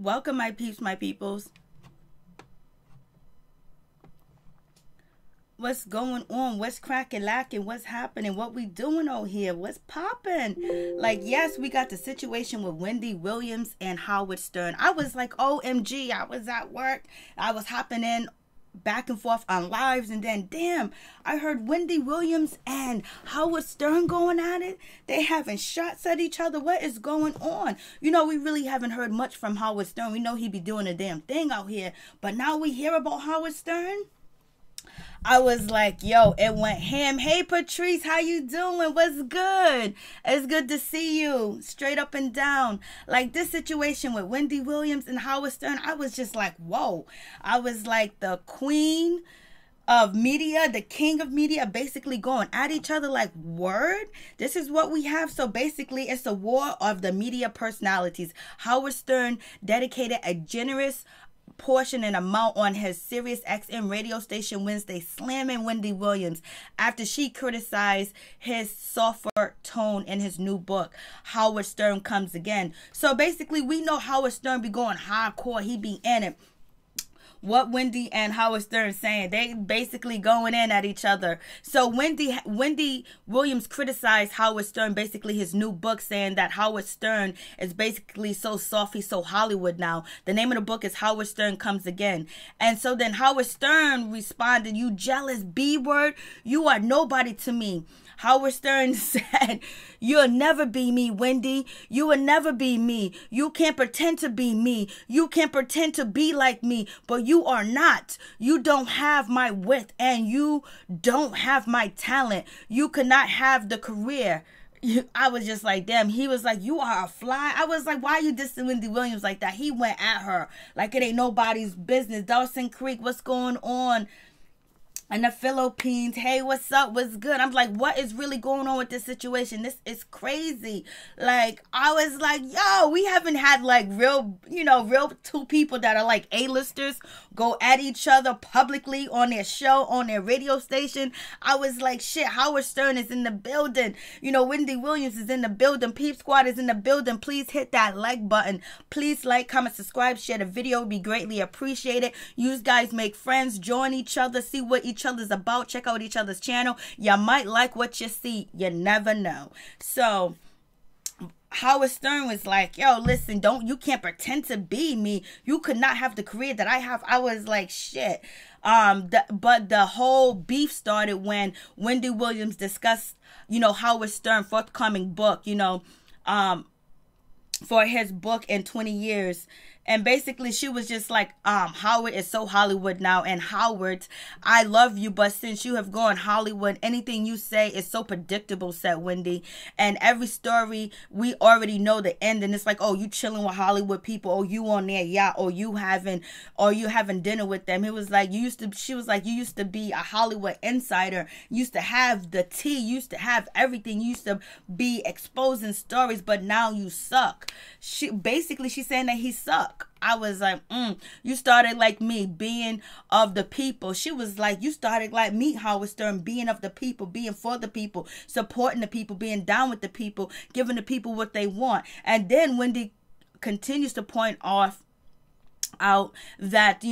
Welcome, my peeps, my peoples. What's going on? What's cracking, lacking? What's happening? What we doing out here? What's popping? Like, yes, we got the situation with Wendy Williams and Howard Stern. I was like, OMG, I was at work. I was hopping in back and forth on lives, and then damn, I heard Wendy Williams and Howard Stern going at it. They having shots at each other. What is going on? You know, we really haven't heard much from Howard Stern. We know he be doing a damn thing out here, but now we hear about Howard Stern. I was like, yo, it went ham. Hey, Patrice, how you doing? What's good? It's good to see you. Straight up and down. Like, this situation with Wendy Williams and Howard Stern, I was just like, whoa. I was like, the queen of media, the king of media, basically going at each other like, word? This is what we have? So basically, it's a war of the media personalities. Howard Stern dedicated a generous portion and amount on his Sirius XM radio station Wednesday, slamming Wendy Williams after she criticized his softer tone in his new book, Howard Stern Comes Again. So basically, we know Howard Stern be going hardcore. He be in it. What Wendy and Howard Stern saying, they basically going in at each other. So Wendy Williams criticized Howard Stern, basically his new book, saying that Howard Stern is basically so soft, he's so Hollywood now. The name of the book is Howard Stern Comes Again. And so then Howard Stern responded, "You jealous B-word, you are nobody to me." Howard Stern said, "You'll never be me, Wendy. You will never be me. You can't pretend to be me. You can pretend to be like me, but you are not. You don't have my wit, and you don't have my talent. You cannot have the career." I was just like, damn. He was like, "You are a fly." I was like, why are you dissing Wendy Williams like that? He went at her like it ain't nobody's business. Dawson Creek, what's going on? In the Philippines, hey, what's up? What's good? I'm like, what is really going on with this situation? This is crazy. Like, I was like, yo, we haven't had like real two people that are like A-listers go at each other publicly on their show, on their radio station. I was like, shit, Howard Stern is in the building. You know, Wendy Williams is in the building. Peep Squad is in the building. Please hit that like button. Please like, comment, subscribe, share the video. It would be greatly appreciated. You guys make friends, join each other, see what each other's about, check out each other's channel. You might like what you see. You never know. So Howard Stern was like, yo, listen, you can't pretend to be me. You could not have the career that I have. I was like, shit. But the whole beef started when Wendy Williams discussed, Howard Stern forthcoming book, for his book in 20 years. And basically, she was just like, Howard is so Hollywood now. And Howard, I love you, but since you have gone Hollywood, anything you say is so predictable, said Wendy. And every story, we already know the end. And it's like, oh, you chilling with Hollywood people. Oh, you on their yacht. Or you having dinner with them. It was like, she was like, you used to be a Hollywood insider. You used to have the tea. You used to have everything. You used to be exposing stories, but now you suck. She's saying that he sucked. I was like, you started like me, being of the people. She was like, you started like me, Howard Stern, being of the people, being for the people, supporting the people, being down with the people, giving the people what they want. And then Wendy continues to point out that,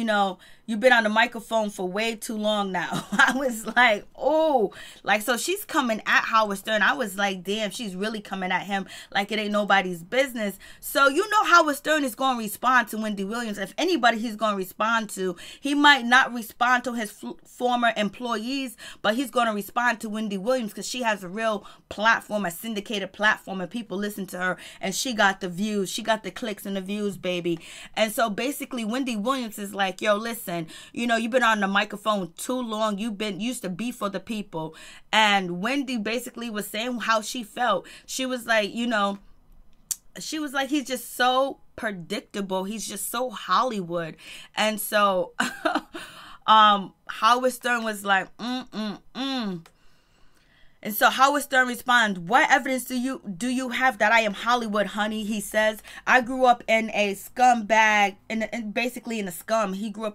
you've been on the microphone for way too long now. I was like, oh, like, so she's coming at Howard Stern. I was like, damn, she's really coming at him like it ain't nobody's business. So Howard Stern is going to respond to Wendy Williams. If anybody he's going to respond to, he might not respond to his former employees, but he's going to respond to Wendy Williams because she has a real platform, a syndicated platform, and people listen to her, and she got the views, she got the clicks and the views, baby. And so basically Wendy Williams is like, yo, listen, you've been on the microphone too long. Used to be for the people. And Wendy basically was saying how she felt. She was like, he's just so predictable. He's just so Hollywood. And so Howard Stern was like, And so Howard Stern responds, "What evidence do you have that I am Hollywood, honey?" He says, "I grew up in a scumbag, basically in a scum. He grew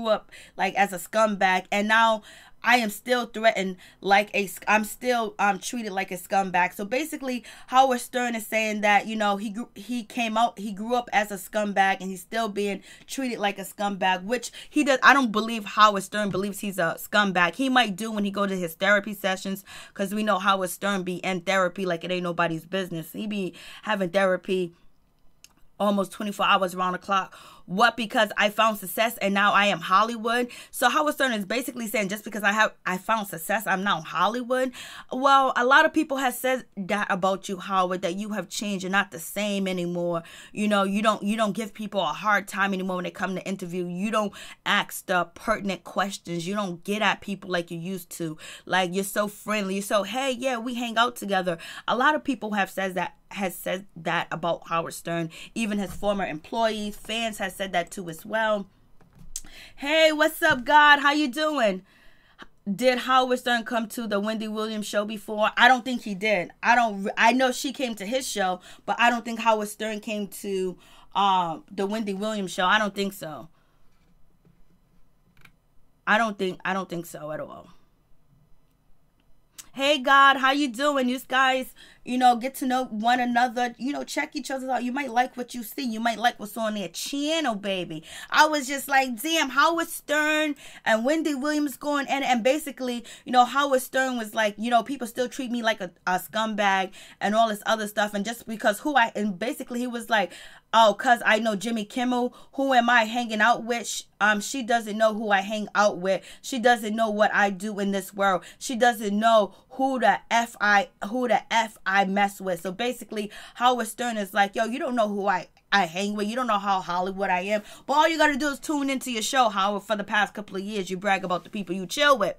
up like as a scumbag, and now I am still threatened like I'm still treated like a scumbag. So basically, Howard Stern is saying that, you know, he grew up as a scumbag, and he's still being treated like a scumbag, which he does. I don't believe Howard Stern believes he's a scumbag. He might do when he go to his therapy sessions, because we know Howard Stern be in therapy like it ain't nobody's business. He be having therapy almost 24 hours around the clock. What? Because I found success and now I am Hollywood. So Howard Stern is basically saying, just because I found success, I'm now Hollywood. Well, a lot of people have said that about you, Howard, that you have changed. You're not the same anymore. You know, you don't give people a hard time anymore when they come to interview. You don't ask the pertinent questions. You don't get at people like you used to. Like, you're so friendly. You're so, hey, yeah, we hang out together. A lot of people have said that about Howard Stern. Even his former employees, fans has said that too as well. Hey, what's up, God? How you doing? Did Howard Stern come to the Wendy Williams show before? I don't think he did. I know she came to his show, but I don't think Howard Stern came to the Wendy Williams show. I don't think so. I don't think so at all. Hey, God, how you doing? You guys, you know, get to know one another, you know, check each other out. You might like what you see. You might like what's on their channel, baby. I was just like, damn, Howard Stern and Wendy Williams going, and basically, you know, Howard Stern was like, you know, people still treat me like a scumbag and all this other stuff. And just because and basically he was like, oh, because I know Jimmy Kimmel, who am I hanging out with? She doesn't know who I hang out with. She doesn't know what I do in this world. She doesn't know who the F I mess with. So basically, Howard Stern is like, yo, you don't know who I hang with. You don't know how Hollywood I am. But all you got to do is tune into your show, Howard. For the past couple of years, you brag about the people you chill with.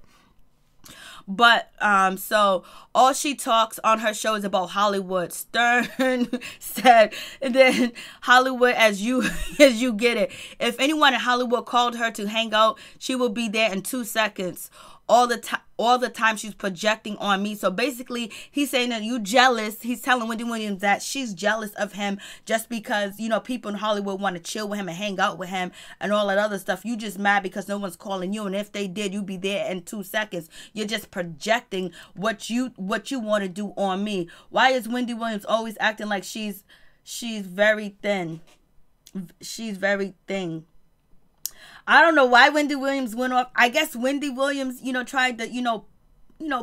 But so all she talks on her show is about Hollywood. Stern said, and then Hollywood as you get it. If anyone in Hollywood called her to hang out, she will be there in 2 seconds. All the time she's projecting on me. So basically, he's saying that you jealous. He's telling Wendy Williams that she's jealous of him just because, you know, people in Hollywood want to chill with him and hang out with him and all that other stuff. You just mad because no one's calling you. And if they did, you'd be there in 2 seconds. You're just projecting what you want to do on me. Why is Wendy Williams always acting like she's very thin? She's very thin. I don't know why Wendy Williams went off. I guess Wendy Williams, you know, tried to, you know,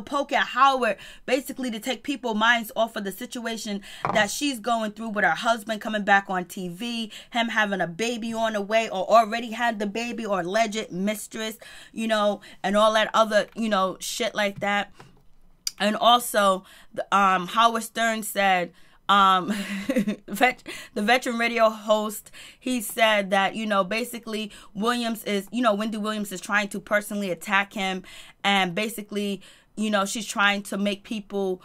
poke at Howard, basically to take people's minds off of the situation that she's going through with her husband coming back on TV, him having a baby on the way, or already had the baby, or alleged mistress, you know, and all that other, you know, shit like that. And also, Howard Stern said, the veteran radio host, he said that, you know, basically Wendy Williams is trying to personally attack him, and basically, you know, she's trying to make people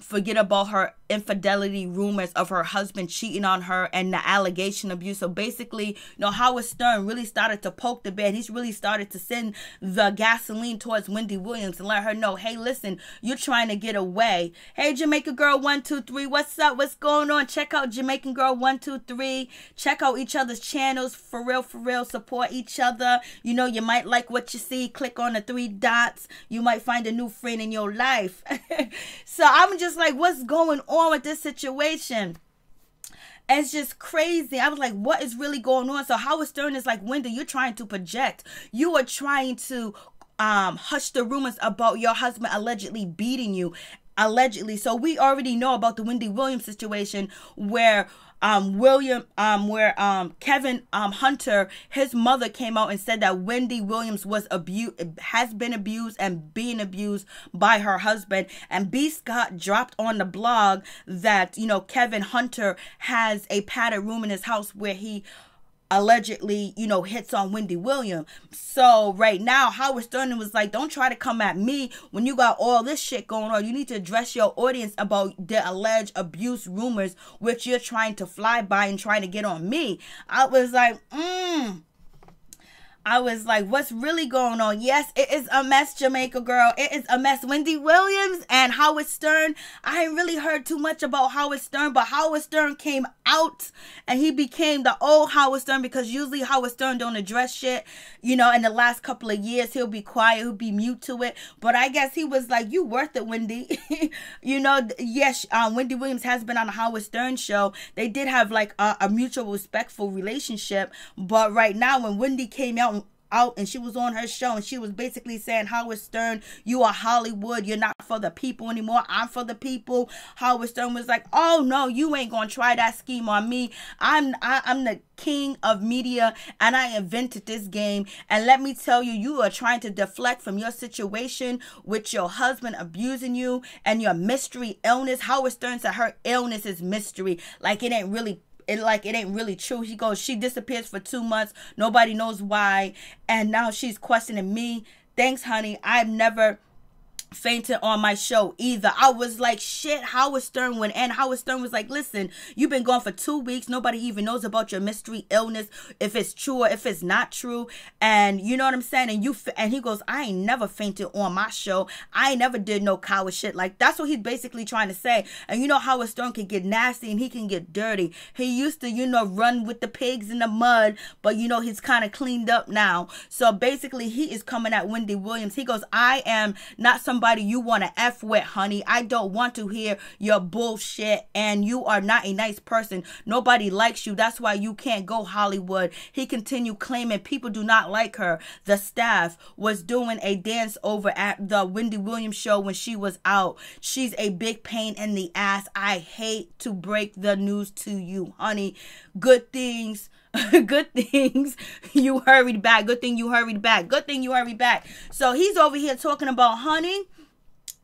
forget about her infidelity rumors of her husband cheating on her and the allegation abuse. So basically, you know, Howard Stern really started to poke the bear. He's really started to send the gasoline towards Wendy Williams and let her know, hey, listen, you're trying to get away. Hey, Jamaican Girl 123, what's up? What's going on? Check out Jamaican Girl 123. Check out each other's channels. For real, support each other. You know, you might like what you see. Click on the 3 dots. You might find a new friend in your life. So I'm just like, what's going on with this situation? It's just crazy. I was like, what is really going on? So Howard Stern is like, Wendy, you're trying to project. You are trying to hush the rumors about your husband allegedly beating you. Allegedly. So we already know about the Wendy Williams situation where Kevin Hunter, his mother came out and said that Wendy Williams has been abused and being abused by her husband. And B. Scott dropped on the blog that, you know, Kevin Hunter has a padded room in his house where he allegedly, you know, hits on Wendy Williams. So right now, Howard Stern was like, don't try to come at me when you got all this shit going on. You need to address your audience about the alleged abuse rumors, which you're trying to fly by and trying to get on me. I was like, I was like, what's really going on? Yes, it is a mess, Jamaica girl. It is a mess. Wendy Williams and Howard Stern. I ain't really heard too much about Howard Stern, but Howard Stern came out and he became the old Howard Stern, because usually Howard Stern don't address shit. You know, in the last couple of years, he'll be quiet, he'll be mute to it. But I guess he was like, you worth it, Wendy. You know, yes, Wendy Williams has been on the Howard Stern show. They did have like a mutual respectful relationship. But right now, when Wendy came out and she was on her show and she was basically saying, Howard Stern, you are Hollywood, you're not for the people anymore, I'm for the people. Howard Stern was like, oh no, you ain't gonna try that scheme on me. I'm the king of media and I invented this game, and let me tell you, you are trying to deflect from your situation with your husband abusing you and your mystery illness. Howard Stern said her illness is mystery, like it ain't really true. He goes, she disappears for 2 months, nobody knows why, and now she's questioning me. Thanks, honey, I've never fainted on my show either. I was like, shit. Howard Stern went in. Howard Stern was like, listen, you've been gone for 2 weeks, nobody even knows about your mystery illness, if it's true or if it's not true, and you know what I'm saying, and he goes, I ain't never fainted on my show, I ain't never did no coward shit. Like, that's what he's basically trying to say. And you know, Howard Stern can get nasty and he can get dirty. He used to, you know, run with the pigs in the mud, but you know, he's kind of cleaned up now. So basically, he is coming at Wendy Williams. He goes, I am not somebody you want to F with, honey. I don't want to hear your bullshit, and you are not a nice person. Nobody likes you. That's why you can't go Hollywood. He continued claiming people do not like her. The staff was doing a dance over at the Wendy Williams show when she was out. She's a big pain in the ass. I hate to break the news to you, honey. Good things. Good things you hurried back. Good thing you hurried back. Good thing you hurried back. So he's over here talking about, honey,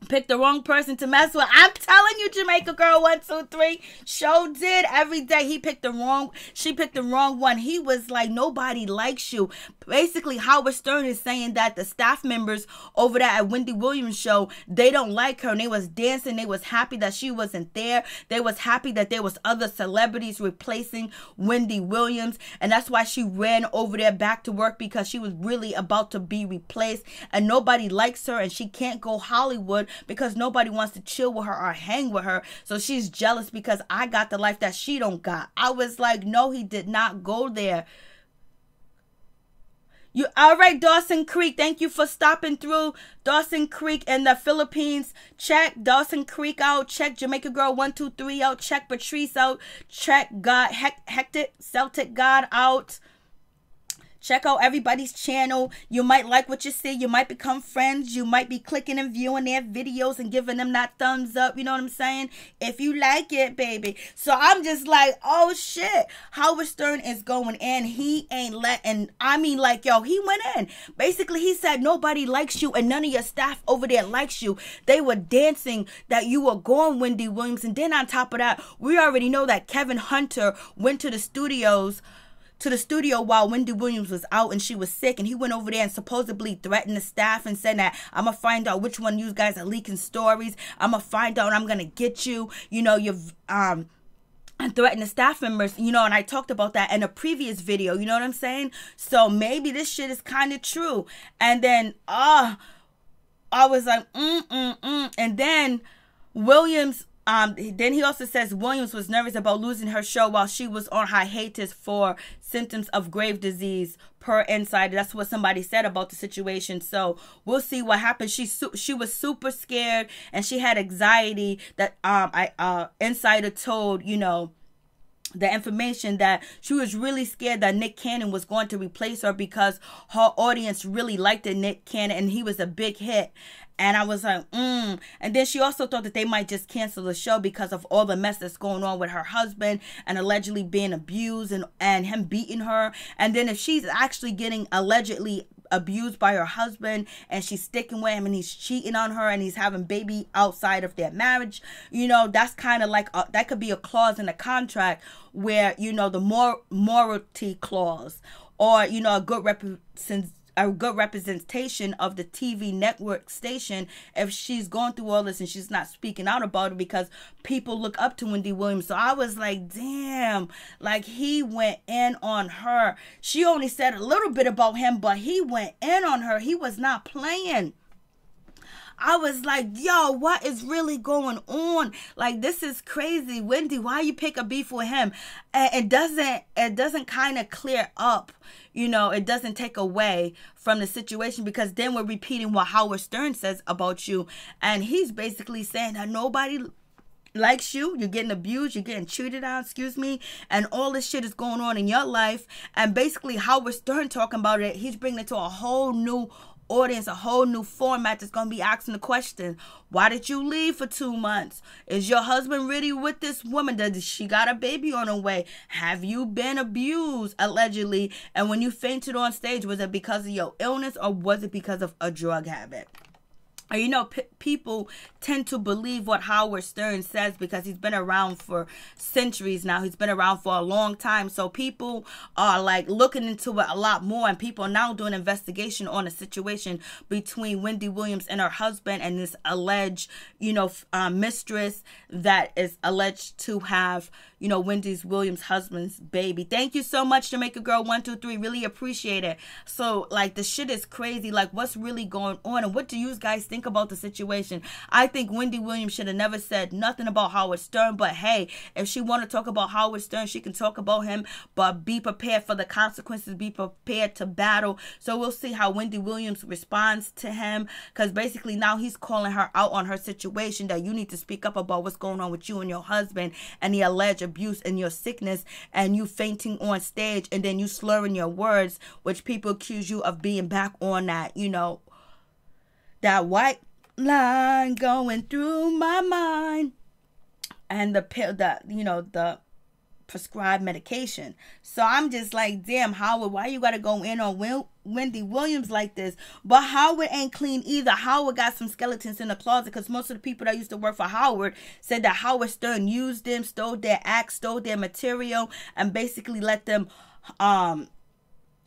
picked the wrong person to mess with. I'm telling you, Jamaica girl 1, 2, 3. Show did every day. She picked the wrong one. He was like, nobody likes you. Basically, Howard Stern is saying that the staff members over there at Wendy Williams show, they don't like her, and they was dancing. They was happy that she wasn't there. They was happy that there was other celebrities replacing Wendy Williams, and that's why she ran over there back to work, because she was really about to be replaced, and nobody likes her, and she can't go Hollywood because nobody wants to chill with her or hang with her. So she's jealous because I got the life that she don't got. I was like, no, he did not go there. You all right, Dawson Creek? Thank you for stopping through. Dawson Creek in the Philippines. Check Dawson Creek out. Check Jamaica Girl 1, 2, 3 out. Check Patrice out. Check God Hectic Celtic God out. Check out everybody's channel. You might like what you see. You might become friends. You might be clicking and viewing their videos and giving them that thumbs up. You know what I'm saying? If you like it, baby. So I'm just like, oh shit. Howard Stern is going in. He ain't letting, I mean, like, yo, he went in. Basically, he said nobody likes you and none of your staff over there likes you. They were dancing that you were going Wendy Williams. And then on top of that, we already know that Kevin Hunter went to the studio while Wendy Williams was out and she was sick, and he went over there and supposedly threatened the staff and said that I'm gonna find out which one of you guys are leaking stories. I'm gonna find out and I'm gonna get you. You know, you've and threatened the staff members, you know, and I talked about that in a previous video, you know what I'm saying? So maybe this shit is kind of true. And then I was like, and then Williams, then he also says Williams was nervous about losing her show while she was on hiatus for symptoms of grave disease, per Insider. That's what somebody said about the situation. So we'll see what happens. She was super scared and she had anxiety that Insider told, you know, the information that she was really scared that Nick Cannon was going to replace her because her audience really liked Nick Cannon and he was a big hit. And I was like, And then she also thought that they might just cancel the show because of all the mess that's going on with her husband and allegedly being abused and him beating her. And then if she's actually getting allegedly abused by her husband and she's sticking with him and he's cheating on her and he's having baby outside of their marriage, you know, that's kind of like that could be a clause in the contract where, you know, the morality clause or, you know, a good good representation of the TV network station if she's going through all this and she's not speaking out about it, because people look up to Wendy Williams. So I was like, damn, like he went in on her. She only said a little bit about him, but he went in on her. He was not playing. I was like, yo, what is really going on? Like, this is crazy. Wendy, why you pick a beef with him? And it doesn't kind of clear up, you know, it doesn't take away from the situation, because then we're repeating what Howard Stern says about you. And he's basically saying that nobody likes you, you're getting abused, you're getting cheated on, and all this shit is going on in your life. And basically Howard Stern talking about it, he's bringing it to a whole new audience, a whole new format that's going to be asking the question, why did you leave for 2 months? Is your husband really with this woman? Does she got a baby on her way? Have you been abused, allegedly? And when you fainted on stage, was it because of your illness or was it because of a drug habit? You know, people tend to believe what Howard Stern says because he's been around for centuries now. He's been around for a long time. So people are like looking into it a lot more, and people are now doing investigation on a situation between Wendy Williams and her husband and this alleged, you know, mistress that is alleged to have, you know, Wendy Williams' husband's baby. Thank you so much, Jamaica Girl 123. Really appreciate it. So, like, the shit is crazy. Like, what's really going on? And what do you guys think about the situation? I think Wendy Williams should have never said nothing about Howard Stern. But, hey, if she want to talk about Howard Stern, she can talk about him. But be prepared for the consequences. Be prepared to battle. So, we'll see how Wendy Williams responds to him. Because, basically, now he's calling her out on her situation, that you need to speak up about what's going on with you and your husband and the alleged abuse and your sickness and you fainting on stage and then you slurring your words, which people accuse you of being back on that, you know, that white line going through my mind and the pill, that, you know, the prescribed medication. So I'm just like, damn, Howard, why you gotta go in on Wendy Williams like this? But Howard ain't clean either. Howard got some skeletons in the closet, because most of the people that used to work for Howard said that Howard Stern used them, stole their acts, stole their material, and basically let them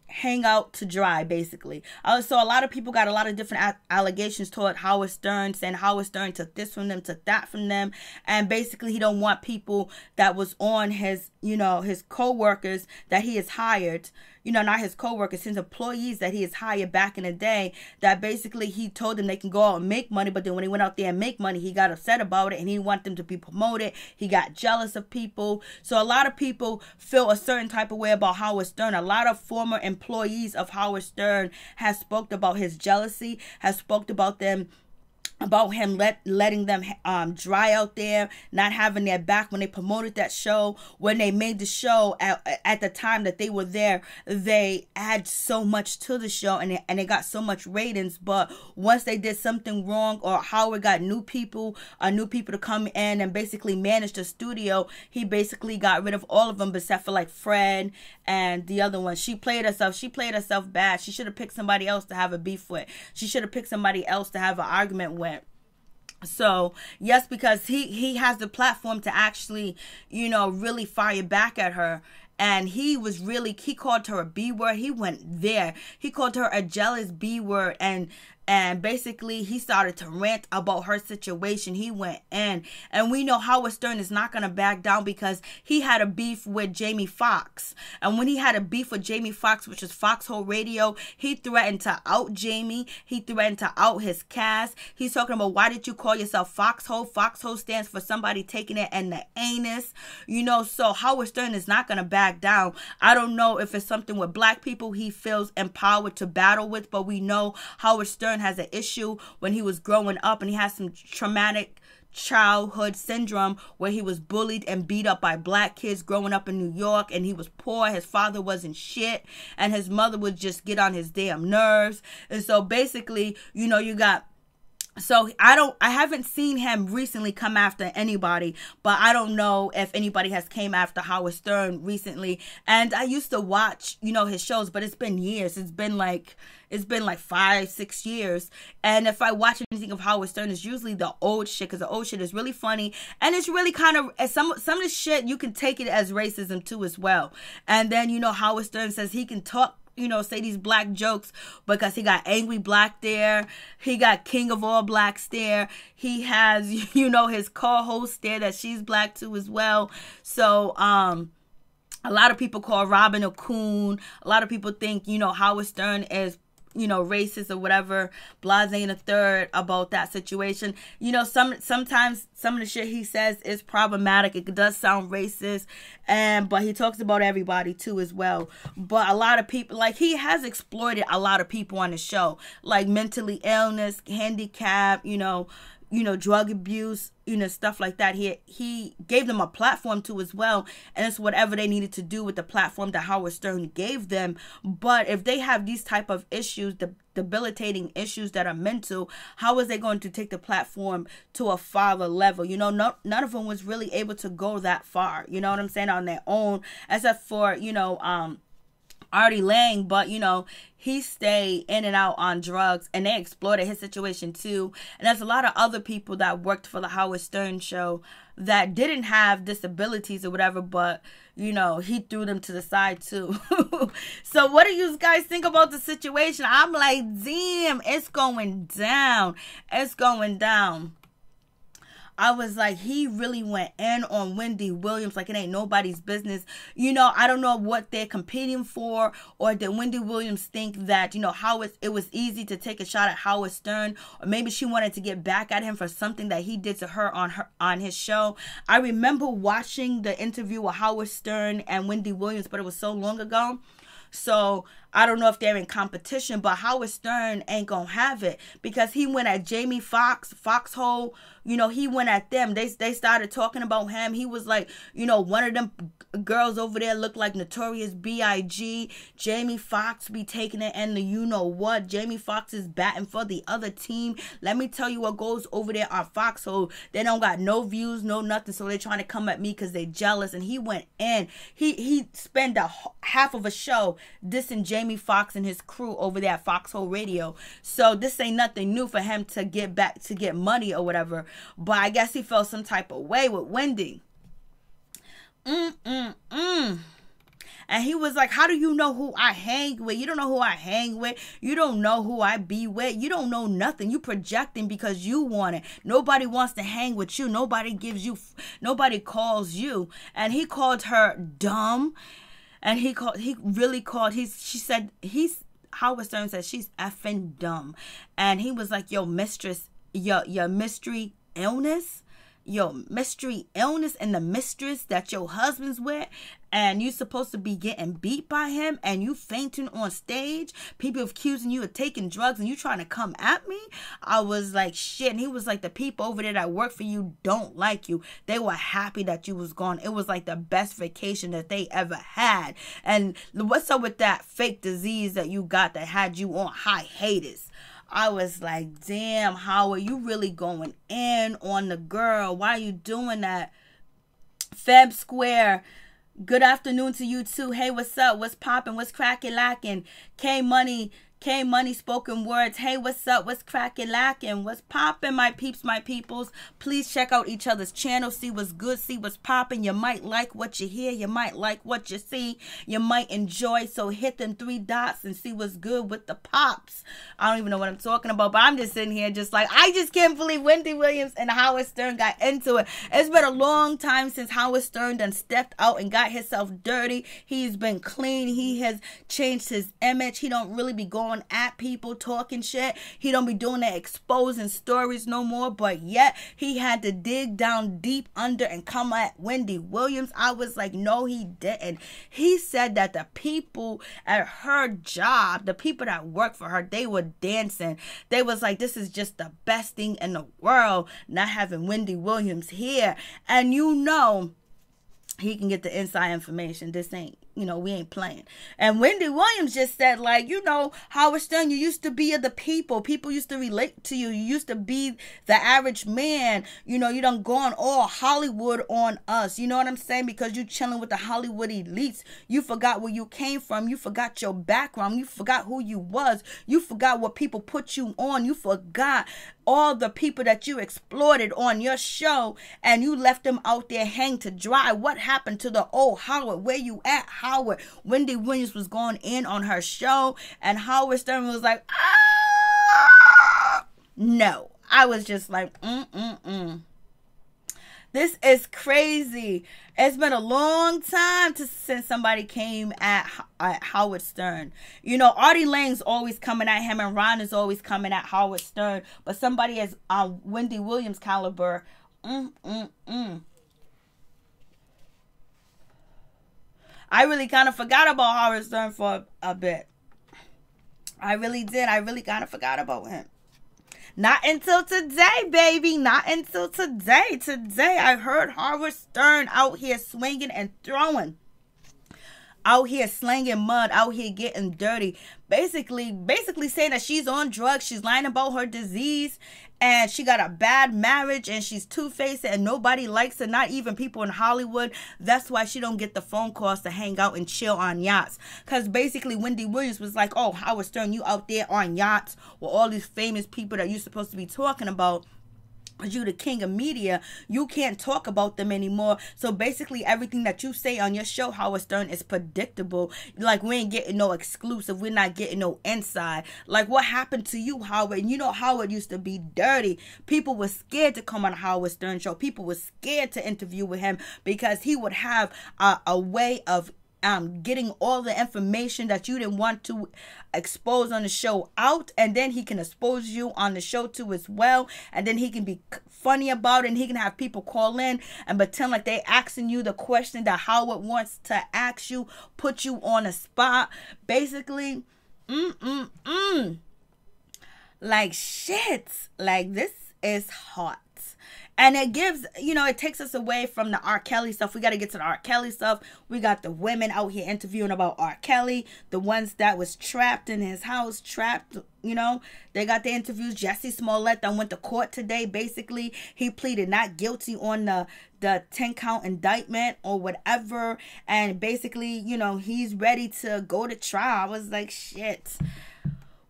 hang out to dry, basically. So a lot of people got a lot of different allegations toward Howard Stern, saying Howard Stern took this from them, took that from them, and basically he don't want people that was on his, you know, his co-workers that he has hired, you know, not his co-workers, his employees that he has hired back in the day, that basically he told them they can go out and make money, but then when he went out there and make money, he got upset about it and he didn't want them to be promoted. He got jealous of people. So a lot of people feel a certain type of way about Howard Stern. A lot of former employees of Howard Stern has spoke about his jealousy, has spoke about them, about him letting them dry out there, not having their back when they promoted that show. When they made the show, at the time that they were there, they add so much to the show and they got so much ratings. But once they did something wrong, or Howard got new people to come in and basically manage the studio, he basically got rid of all of them except for like Fred and the other one. She played herself bad. She should have picked somebody else to have a beef with. She should have picked somebody else to have an argument with. So, yes, because he has the platform to actually, you know, really fire back at her. And he called her a B word. He went there. He called her a jealous B word. And basically, he started to rant about her situation. He went in. And we know Howard Stern is not going to back down, because he had a beef with Jamie Foxx. And when he had a beef with Jamie Foxx, which is Foxhole Radio, he threatened to out Jamie. He threatened to out his cast. He's talking about, why did you call yourself Foxhole? Foxhole stands for somebody taking it in the anus. You know, so Howard Stern is not going to back down. I don't know if it's something with black people he feels empowered to battle with, but we know Howard Stern has an issue when he was growing up, and he has some traumatic childhood syndrome where he was bullied and beat up by black kids growing up in New York, and he was poor. His father wasn't shit, and his mother would just get on his damn nerves. And so basically, you know, so I haven't seen him recently come after anybody, but I don't know if anybody has came after Howard Stern recently. And I used to watch, you know, his shows, but it's been years. It's been like 5-6 years. And if I watch anything of Howard Stern, it's usually the old shit, because the old shit is really funny. And it's really kind of, some of the shit, you can take it as racism too as well. And then, you know, Howard Stern says he can talk say these black jokes because he got Angry Black there. He got King of All Blacks there. He has, his co-host there that she's black too as well. So, a lot of people call Robin a coon. A lot of people think, Howard Stern is, racist or whatever, blase and a third about that situation. Sometimes some of the shit he says is problematic. It does sound racist, but he talks about everybody too as well. But a lot of people, like, he has exploited a lot of people on the show, like mentally illness, handicap, drug abuse, stuff like that. He gave them a platform to as well, and it's whatever they needed to do with the platform that Howard Stern gave them. But if they have these type of issues, debilitating issues that are mental, how is they going to take the platform to a farther level? None of them was really able to go that far, you know what I'm saying, on their own, except for, Artie Lang, but he stayed in and out on drugs, and they exploited his situation too. And there's a lot of other people that worked for the Howard Stern show that didn't have disabilities or whatever, but he threw them to the side too. So what do you guys think about the situation? I'm like, damn, it's going down. It's going down. I was like, he really went in on Wendy Williams like it ain't nobody's business. I don't know what they're competing for, or did Wendy Williams think that, it was easy to take a shot at Howard Stern, or maybe she wanted to get back at him for something that he did to her on his show. I remember watching the interview with Howard Stern and Wendy Williams, but it was so long ago. So I don't know if they're in competition, but Howard Stern ain't gonna have it, because he went at Jamie Foxhole. He went at them. They started talking about him. He was like, one of them girls over there looked like Notorious B.I.G. Jamie Foxx be taking it, and what. Jamie Foxx is batting for the other team. Let me tell you what goes over there on Foxhole. They don't got no views, no nothing, so they're trying to come at me because they jealous. And he went in. He spent half of a show dissing Jamie Foxx and his crew over there at Foxhole Radio. So this ain't nothing new for him to get back, to get money or whatever. But I guess he felt some type of way with Wendy. And he was like, how do you know who I hang with? You don't know who I hang with. You don't know who I be with. You don't know nothing. You projecting because you want it. Nobody wants to hang with you. Nobody calls you. And he called her dumb. And Howard Stern said she's effing dumb. And he was like, yo, mistress, your mystery illness, and the mistress that your husband's with, and you supposed to be getting beat by him, and you fainting on stage, people accusing you of taking drugs, and you trying to come at me. I was like, shit. And he was like, the people over there that work for you don't like you. They were happy that you was gone. It was like the best vacation that they ever had. And what's up with that fake disease that you got that had you on hiatus? I was like, damn, Howard, you really going in on the girl. Why are you doing that? Feb Square, good afternoon to you too. Hey, what's up? What's popping? What's cracking, lacking? K Money spoken words. Hey, what's up? What's cracking, lacking? What's popping, my peeps, my peoples? Please check out each other's channel. See what's good. See what's popping. You might like what you hear. You might like what you see. You might enjoy. So hit them 3 dots and see what's good with the pops. I don't even know what I'm talking about, but I'm just sitting here just like, I just can't believe Wendy Williams and Howard Stern got into it. It's been a long time since Howard Stern done stepped out and got himself dirty. He's been clean. He has changed his image. He don't really be going at people talking shit. He don't be doing that exposing stories no more, but yet he had to dig down deep under and come at Wendy Williams. I was like, no, he didn't. He said that the people at her job, the people that work for her, they were dancing. They was like, this is just the best thing in the world, not having Wendy Williams here. And he can get the inside information. This ain't, we ain't playing. And Wendy Williams just said, like, Howard Stern, you used to be of the people. People used to relate to you. You used to be the average man. You done gone all Hollywood on us. You know what I'm saying? Because you chilling with the Hollywood elites. You forgot where you came from. You forgot your background. You forgot who you was. You forgot what people put you on. You forgot all the people that you exploited on your show, and you left them out there hang to dry. What happened to the old Howard? Where you at, Howard. Wendy Williams was going in on her show, and Howard Stern was like, ah! No. I was just like, This is crazy. It's been a long time since somebody came at Howard Stern. You know, Artie Lang's always coming at him, and Ron is always coming at Howard Stern. But somebody as Wendy Williams caliber, I really kind of forgot about Howard Stern for a bit. I really did. I really kind of forgot about him. Not until today, baby. Not until today. Today, I heard Howard Stern out here swinging and throwing. Out here slanging mud. Out here getting dirty. Basically saying that she's on drugs. She's lying about her disease. And she got a bad marriage. And she's two-faced. And nobody likes her. Not even people in Hollywood. That's why she don't get the phone calls to hang out and chill on yachts. Because basically Wendy Williams was like, oh, Howard Stern, you out there on yachts with all these famous people that you're supposed to be talking about. You the king of media, you can't talk about them anymore. So basically everything that you say on your show, Howard Stern, is predictable. Like, we ain't getting no exclusive. We're not getting no inside. Like, what happened to you, Howard? And you know Howard used to be dirty. People were scared to come on Howard Stern show. People were scared to interview with him because he would have a way of getting all the information that you didn't want to expose on the show out, and then he can expose you on the show too as well, and then he can be funny about it, and he can have people call in and pretend like they asking you the question that Howard wants to ask you, put you on a spot, basically. Like, shit, like, this is hot. And it gives, you know, it takes us away from the R. Kelly stuff. We got to get to the R. Kelly stuff. We got the women out here interviewing about R. Kelly. The ones that was trapped in his house, trapped, you know. They got the interviews. Jussie Smollett that went to court today. Basically, he pleaded not guilty on the 10-count indictment or whatever. And basically, you know, he's ready to go to trial. I was like, shit.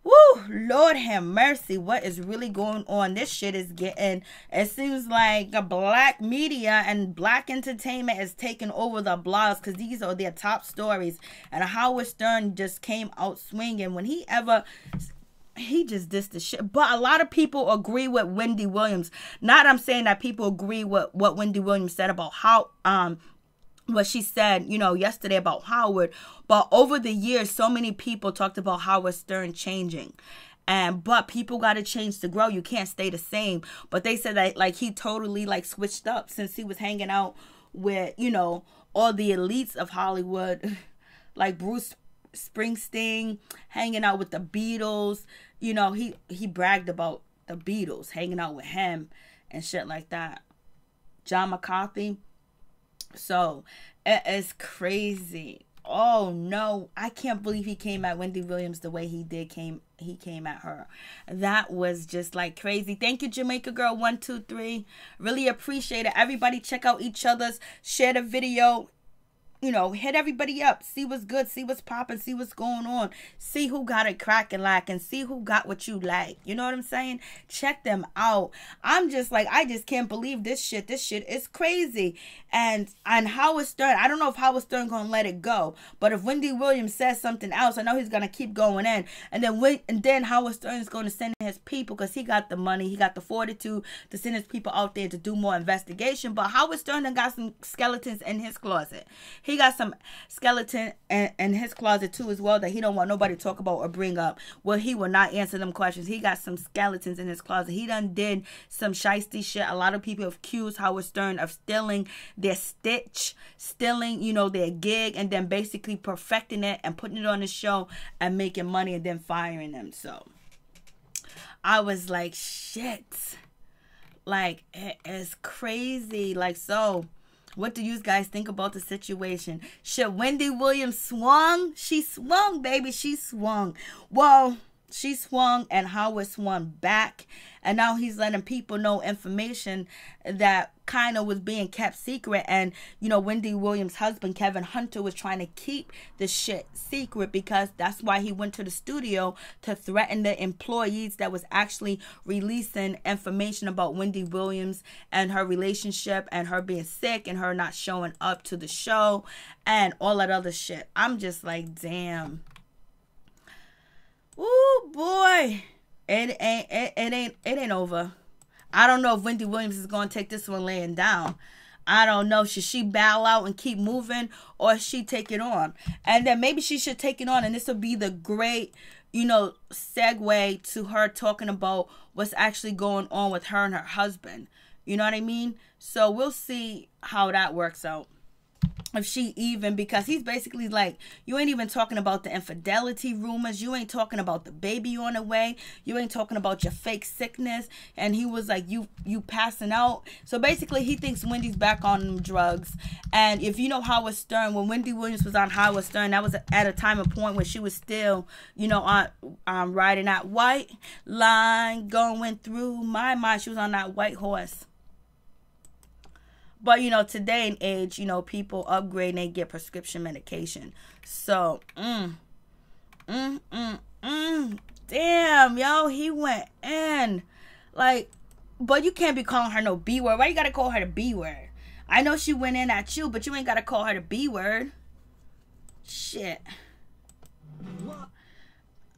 Woo, Lord have mercy. What is really going on? This shit is getting, it seems like the black media and black entertainment is taking over the blogs because these are their top stories. And Howard Stern just came out swinging when he just dissed the shit. But a lot of people agree with Wendy Williams. Not I'm saying that people agree with what Wendy Williams said about how, what she said, you know, yesterday about Howard. But over the years, so many people talked about Howard Stern changing. But people got to change to grow. You can't stay the same. But they said that, like, he totally, like, switched up since he was hanging out with, you know, all the elites of Hollywood. Like Bruce Springsteen, hanging out with the Beatles. You know, he bragged about the Beatles, hanging out with him and shit like that. John McCarthy. So, it is crazy. Oh, no. I can't believe he came at Wendy Williams the way he did. He came at her. That was just, like, crazy. Thank you, Jamaica Girl 123. Really appreciate it. Everybody check out each other's. Share the video. You know, hit everybody up. See what's good. See what's popping. See what's going on. See who got it cracking like. And see who got what you like. You know what I'm saying? Check them out. I'm just like, I just can't believe this shit. This shit is crazy. And Howard Stern, I don't know if Howard Stern gonna let it go. But if Wendy Williams says something else, I know he's gonna keep going in. And then Howard Stern is gonna send his people because he got the money. He got the fortitude to send his people out there to do more investigation. But Howard Stern done got some skeletons in his closet. He got some skeleton in his closet too as well that he don't want nobody to talk about or bring up. Well, he will not answer them questions. He got some skeletons in his closet. He done did some shiesty shit. A lot of people have accused Howard Stern of stealing their stitch, stealing, you know, their gig, and then basically perfecting it and putting it on the show and making money and then firing them. So I was like, shit. Like, it is crazy. Like, so what do you guys think about the situation? Should Wendy Williams swung? She swung, baby. She swung. Well, She swung and Howard swung back, and now he's letting people know information that kind of was being kept secret. And Wendy Williams' husband Kevin Hunter was trying to keep the shit secret, because that's why he went to the studio to threaten the employees that was actually releasing information about Wendy Williams and her relationship and her being sick and her not showing up to the show and all that other shit. I'm just like, damn. Ooh, boy. It ain't over. I don't know if Wendy Williams is going to take this one laying down. I don't know. Should she bow out and keep moving, or she take it on? And then maybe she should take it on, and this will be the great, segue to her talking about what's actually going on with her and her husband. You know what I mean? So we'll see how that works out. If she even, because he's basically like, you ain't even talking about the infidelity rumors. You ain't talking about the baby on the way. You ain't talking about your fake sickness. And he was like, you passing out. So basically he thinks Wendy's back on them drugs. And if you know Howard Stern, when Wendy Williams was on Howard Stern, that was at a time and point when she was still, on riding that white line going through my mind. She was on that white horse. But, today and age, people upgrade and they get prescription medication. So, damn, yo, he went in. Like, but you can't be calling her no B word. Why you gotta call her the B word? I know she went in at you, but you ain't gotta call her the B word. Shit.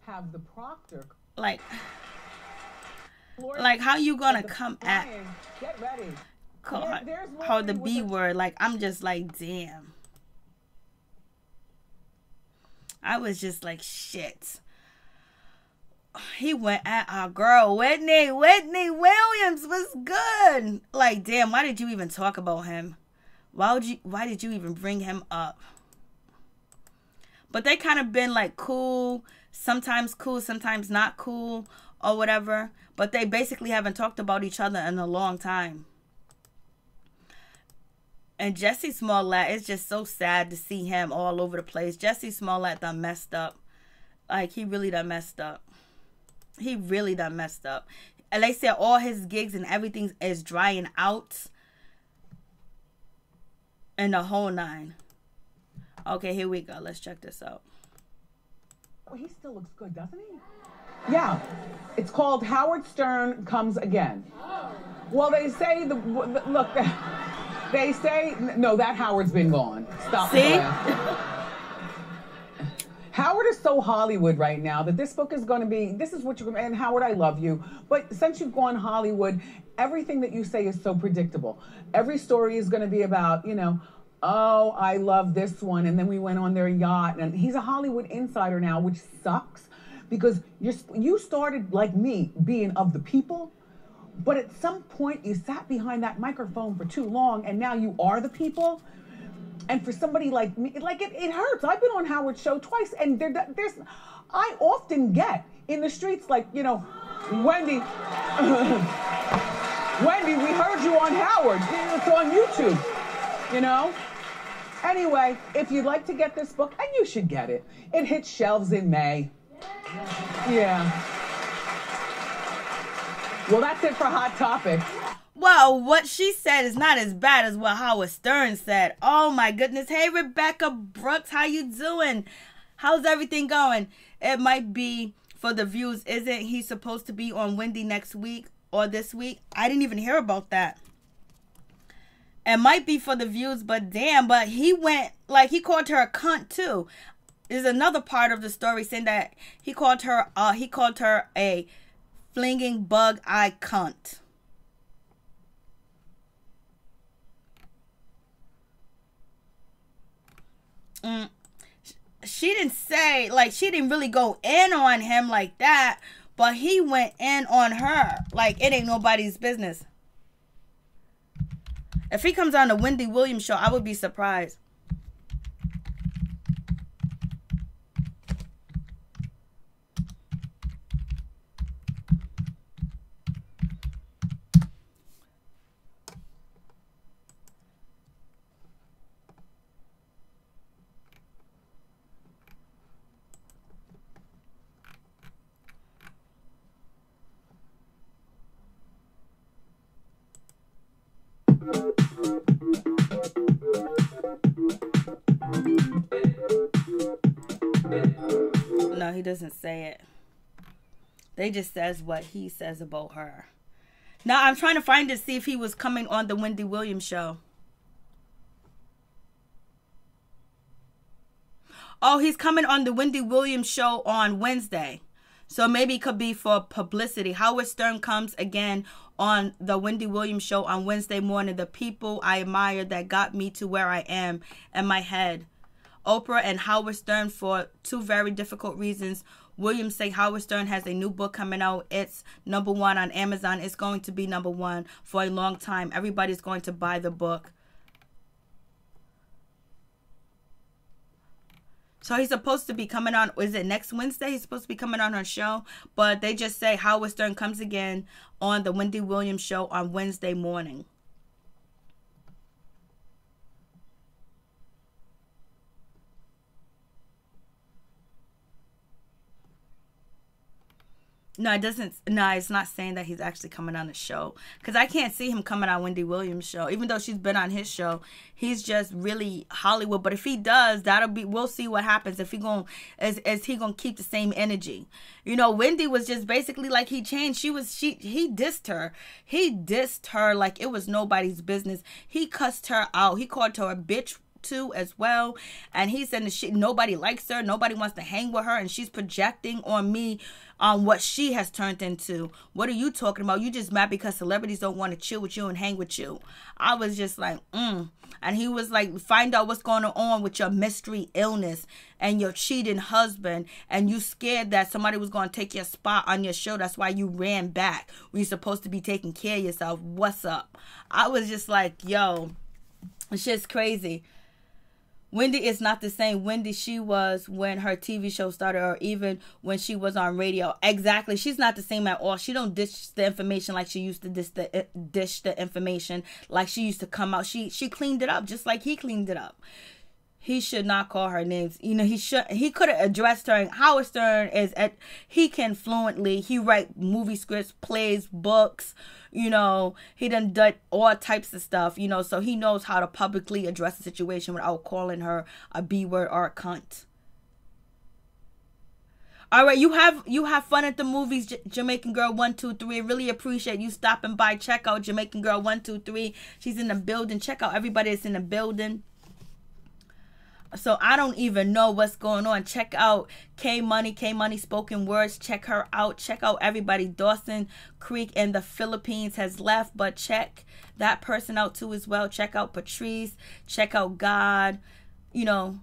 Have the proctor. Like how you gonna come at... Get ready. Call her the B word. Like, I'm just like, damn. I was just like, shit. He went at our girl, Wendy Williams was good. Like, damn, why did you even talk about him? Why did you even bring him up? But they kind of been like cool, sometimes not cool or whatever. But they basically haven't talked about each other in a long time. And Jussie Smollett, it's just so sad to see him all over the place. Jussie Smollett done messed up. Like, he really done messed up. He really done messed up. And they said all his gigs and everything is drying out. And the whole nine. Okay, here we go. Let's check this out. Oh, he still looks good, doesn't he? Yeah. It's called Howard Stern Comes Again. Well, they say, look... They say, no, that Howard's been gone. Stop. See? Howard is so Hollywood right now that this book is going to be, this is what you're going to, and Howard, I love you. But since you've gone Hollywood, everything that you say is so predictable. Every story is going to be about, oh, I love this one. And then we went on their yacht. And he's a Hollywood insider now, which sucks because you started like me being of the people. But at some point, you sat behind that microphone for too long, and now you are the people. And for somebody like me, like it hurts. I've been on Howard's show twice, and I often get in the streets like, Wendy, Wendy, we heard you on Howard. It's on YouTube, Anyway, if you'd like to get this book, and you should get it, it hits shelves in May. Yeah. Well, that's it for Hot Topics. Well, what she said is not as bad as what Howard Stern said. Oh, my goodness. Hey, Rebecca Brooks, how you doing? How's everything going? It might be for the views. Isn't he supposed to be on Wendy next week or this week? I didn't even hear about that. It might be for the views, but damn, but he went, like, he called her a cunt, too. There's another part of the story saying that he called her a flinging bug-eye cunt. She didn't say, like, she didn't really go in on him like that, but he went in on her. Like, it ain't nobody's business. If he comes on the Wendy Williams show, I would be surprised. No, he doesn't say it. They just says what he says about her. Now, I'm trying to find to see if he was coming on the Wendy Williams show. Oh, he's coming on the Wendy Williams show on Wednesday. So maybe it could be for publicity. Howard Stern comes again on the Wendy Williams show on Wednesday morning. The people I admire that got me to where I am in my head. Oprah and Howard Stern for two very difficult reasons. Williams say Howard Stern has a new book coming out. It's #1 on Amazon. It's going to be #1 for a long time. Everybody's going to buy the book. So he's supposed to be coming on, is it next Wednesday? He's supposed to be coming on her show. But they just say Howard Stern comes again on the Wendy Williams show on Wednesday morning. No, it doesn't. No, it's not saying that he's actually coming on the show. Because I can't see him coming on Wendy Williams' show. Even though she's been on his show. He's just really Hollywood. But if he does, that'll be, we'll see what happens. If he going, is he going to keep the same energy? You know, Wendy was just basically like he changed. He dissed her. He dissed her like it was nobody's business. He cussed her out. He called her a bitch too as well, and he said that nobody likes her, nobody wants to hang with her, and she's projecting on me on what she has turned into. What are you talking about? You just mad because celebrities don't want to chill with you and hang with you. I was just like, and he was like, find out what's going on with your mystery illness and your cheating husband, and you scared that somebody was going to take your spot on your show. That's why you ran back when you're supposed to be taking care of yourself. What's up? I was just like, yo, this shit's crazy. Wendy is not the same Wendy she was when her TV show started, or even when she was on radio. Exactly. She's not the same at all. She don't dish the information like she used to dish the information like she used to come out. She cleaned it up just like he cleaned it up. He should not call her names. You know, he could have addressed her. And Howard Stern he can fluently, he write movie scripts, plays, books, you know, he done all types of stuff, you know, so he knows how to publicly address the situation without calling her a B-word or a cunt. All right, you have fun at the movies, Jamaican Girl 123. I really appreciate you stopping by. Check out Jamaican Girl 123. She's in the building. Check out everybody that's in the building. So I don't even know what's going on. Check out K Money Spoken Words. Check her out. Check out everybody. Dawson Creek in the Philippines has left, but check that person out too as well. Check out Patrice. Check out God. You know,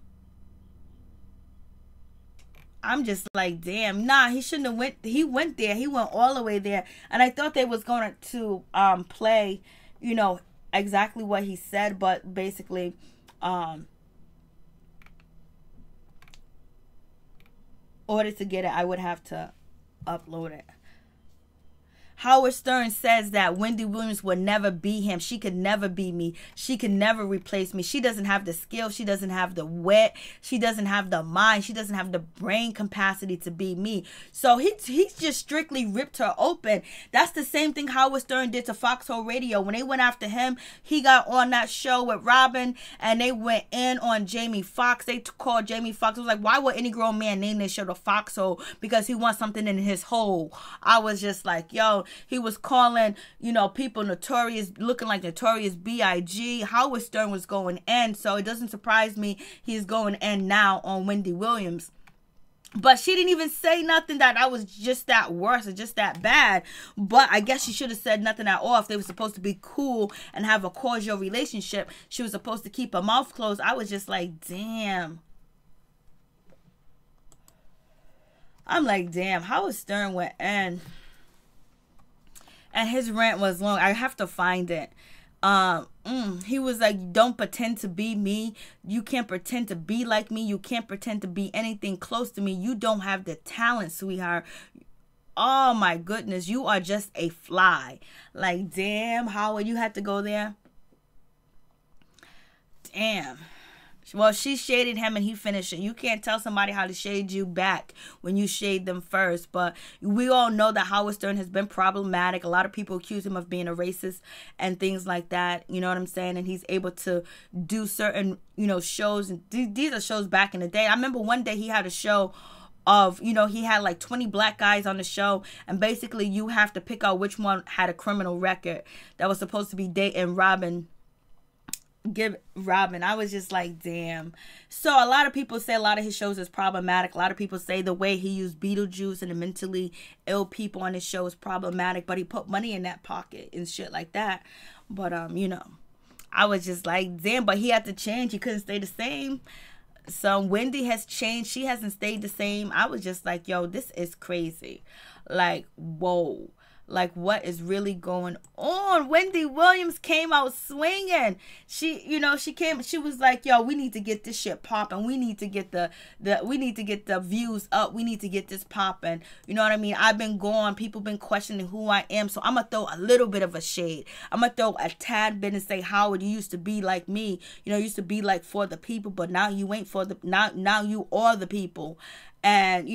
I'm just like, damn, nah, he shouldn't have went. He went there. He went all the way there. And I thought they was going to play, you know, exactly what he said, but basically, order to get it, I would have to upload it. Howard Stern says that Wendy Williams would never be him. She could never be me. She could never replace me. She doesn't have the skill. She doesn't have the wit. She doesn't have the mind. She doesn't have the brain capacity to be me. So he just strictly ripped her open. That's the same thing Howard Stern did to Foxhole Radio. When they went after him, he got on that show with Robin, and they went in on Jamie Foxx. They called Jamie Foxx. It was like, why would any grown man name this show the Foxhole? Because he wants something in his hole. I was just like, yo, he was calling, you know, people notorious, looking like Notorious B.I.G. Howard Stern was going in, so it doesn't surprise me he's going in now on Wendy Williams. But she didn't even say nothing that I was just that worse or just that bad. But I guess she should have said nothing at all. If they were supposed to be cool and have a cordial relationship, she was supposed to keep her mouth closed. I was just like, damn. I'm like, damn, Howard Stern went in. And his rant was long. I have to find it. He was like, don't pretend to be me. You can't pretend to be like me. You can't pretend to be anything close to me. You don't have the talent, sweetheart. Oh, my goodness. You are just a fly. Like, damn, Howard, you had to go there? Damn. Well, she shaded him and he finished it. You can't tell somebody how to shade you back when you shade them first. But we all know that Howard Stern has been problematic. A lot of people accuse him of being a racist and things like that. You know what I'm saying? And he's able to do certain, shows. And these are shows back in the day. I remember one day he had a show of, he had like 20 black guys on the show, and basically you have to pick out which one had a criminal record that was supposed to be dating Robin. I was just like, damn. So a lot of people say a lot of his shows is problematic. A lot of people say the way he used Beetlejuice and the mentally ill people on his show is problematic, but he put money in that pocket and shit like that. But I was just like, damn, but he had to change. He couldn't stay the same. So Wendy has changed. She hasn't stayed the same. I was just like, yo, this is crazy. Like, whoa. Like, what is really going on? Wendy Williams came out swinging. She was like, yo, we need to get this shit popping. We need to get the views up. We need to get this popping. You know what I mean? I've been gone. People been questioning who I am. So I'm going to throw a little bit of a shade. I'm going to throw a tad bit and say, Howard, you used to be like me. You used to be like for the people, but now you ain't for the, now you are the people. And,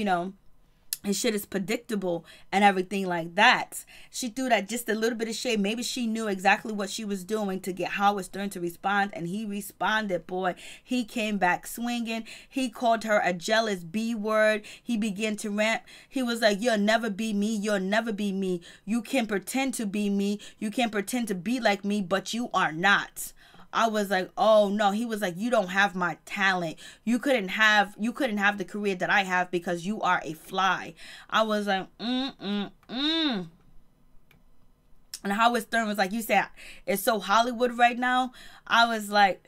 his shit is predictable and everything like that. She threw that just a little bit of shade. Maybe she knew exactly what she was doing to get Howard Stern to respond, and he responded, boy. He came back swinging. He called her a jealous B word. He began to rant. He was like, you'll never be me. You'll never be me. You can pretend to be me. You can pretend to be like me, but you are not. I was like, oh no. He was like, you don't have my talent. You couldn't have the career that I have because you are a fly. I was like, And Howard Stern was like, you said it's so Hollywood right now. I was like,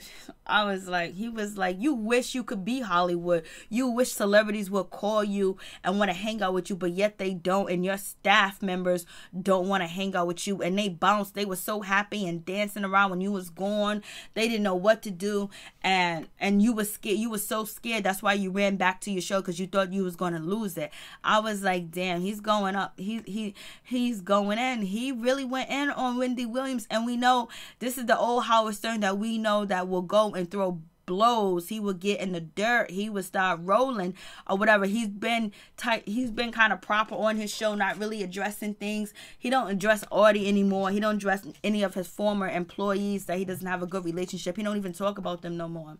he was like, you wish you could be Hollywood. You wish celebrities would call you and want to hang out with you, but yet they don't. And your staff members don't want to hang out with you. And they bounced. They were so happy and dancing around when you was gone. They didn't know what to do. And you was scared. You were so scared. That's why you ran back to your show, because you thought you was going to lose it. I was like, damn, he's going up. He's going in. He really went in on Wendy Williams. And we know this is the old Howard Stern that we know that will go and throw blows. He would get in the dirt. He would start rolling or whatever. He's been kind of proper on his show, not really addressing things. He don't address Audie anymore. He don't address any of his former employees that he doesn't have a good relationship. He don't even talk about them no more.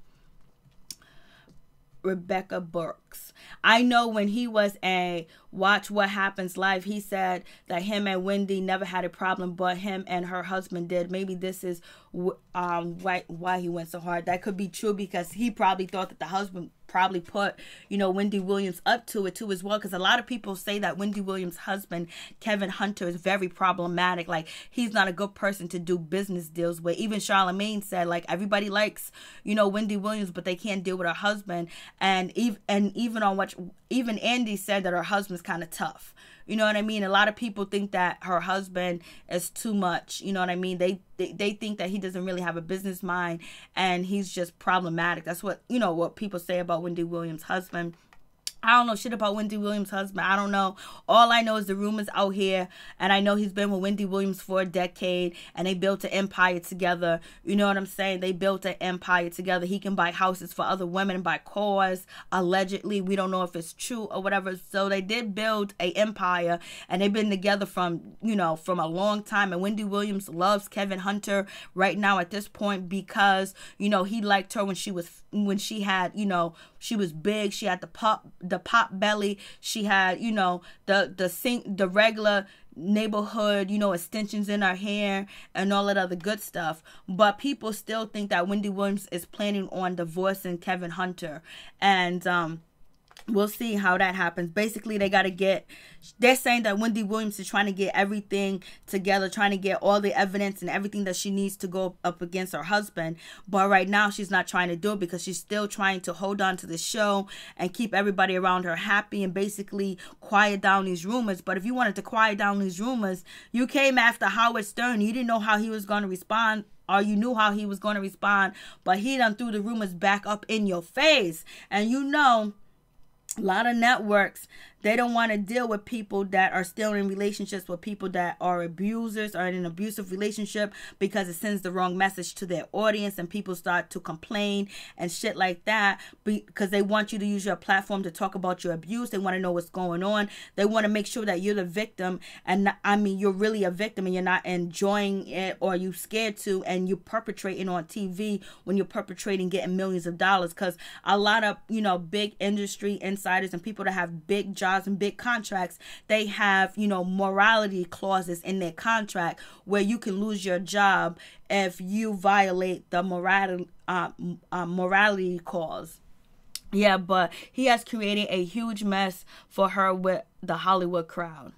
Rebecca Burks. I know when he was a Watch What Happens Live, he said that him and Wendy never had a problem, but him and her husband did. Maybe this is why he went so hard. That could be true, because he probably thought that the husband probably put, Wendy Williams up to it too as well. Because a lot of people say that Wendy Williams' husband, Kevin Hunter, is very problematic. Like, he's not a good person to do business deals with. Even Charlamagne said, like, everybody likes, Wendy Williams, but they can't deal with her husband. And even Andy said that her husband's kind of tough. You know what I mean? A lot of people think that her husband is too much. You know what I mean? They think that he doesn't really have a business mind and he's just problematic. That's what, what people say about Wendy Williams' husband. I don't know shit about Wendy Williams' husband. I don't know. All I know is the rumors out here. And I know he's been with Wendy Williams for a decade. And they built an empire together. You know what I'm saying? They built an empire together. He can buy houses for other women and buy cars. Allegedly. We don't know if it's true or whatever. So they did build an empire. And they've been together from a long time. And Wendy Williams loves Kevin Hunter right now at this point, because, he liked her when she had, she was big. She had the pop belly. She had, the regular neighborhood, extensions in her hair and all that other good stuff. But people still think that Wendy Williams is planning on divorcing Kevin Hunter. And we'll see how that happens. Basically, they're saying that Wendy Williams is trying to get everything together, trying to get all the evidence and everything that she needs to go up against her husband. But right now, she's not trying to do it because she's still trying to hold on to the show and keep everybody around her happy and basically quiet down these rumors. But if you wanted to quiet down these rumors, you came after Howard Stern. You didn't know how he was going to respond. Or you knew how he was going to respond, but he done threw the rumors back up in your face. And a lot of networks, They don't want to deal with people that are still in relationships with people that are abusers or in an abusive relationship, because it sends the wrong message to their audience and people start to complain and shit like that, because they want you to use your platform to talk about your abuse. They want to know what's going on. They want to make sure that you're the victim, and you're really a victim and you're not enjoying it, or you scared to, and you're perpetrating on TV when you're perpetrating getting millions of dollars. Because a lot of, big industry insiders and people that have big jobs and big contracts, they have, morality clauses in their contract where you can lose your job if you violate the morality clause. Yeah, but he has created a huge mess for her with the Hollywood crowd.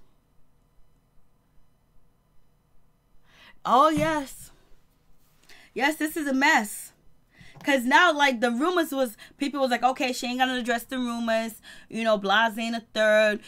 Oh, yes. Yes, this is a mess. Because now, like, the rumors was, people was like, okay, she ain't gonna address the rumors, Blase and the third,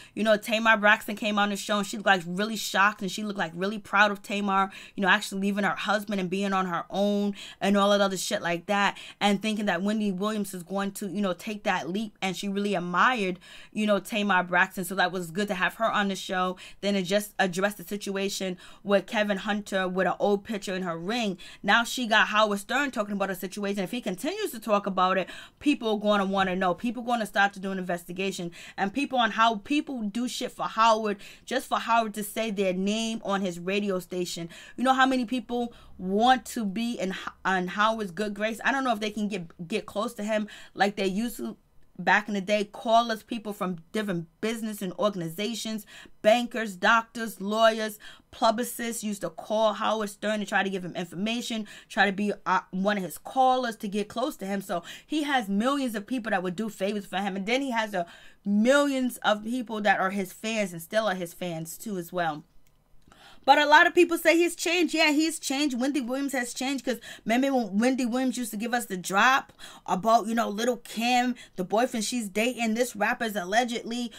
Tamar Braxton came on the show and she looked like really shocked, and she looked like really proud of Tamar, actually leaving her husband and being on her own and all that other shit like that, and thinking that Wendy Williams is going to, take that leap, and she really admired, Tamar Braxton, so that was good to have her on the show. Then it just addressed the situation with Kevin Hunter with an old picture in her ring. Now she got Howard Stern talking about a situation. If he continues to talk about it, people are going to want to know. People are going to start to do an investigation, and people on how people do shit for Howard, just for Howard to say their name on his radio station. You know how many people want to be on Howard's good grace? I don't know if they can get close to him like they used to back in the day. Callers, people from different business and organizations, bankers, doctors, lawyers, publicists used to call Howard Stern to try to give him information, try to be one of his callers to get close to him. So he has millions of people that would do favors for him, and then he has millions of people that are his fans and still are his fans too as well. But a lot of people say he's changed. Yeah, he's changed. Wendy Williams has changed, because remember when Wendy Williams used to give us the drop about, Little Kim, the boyfriend she's dating, this rapper's allegedly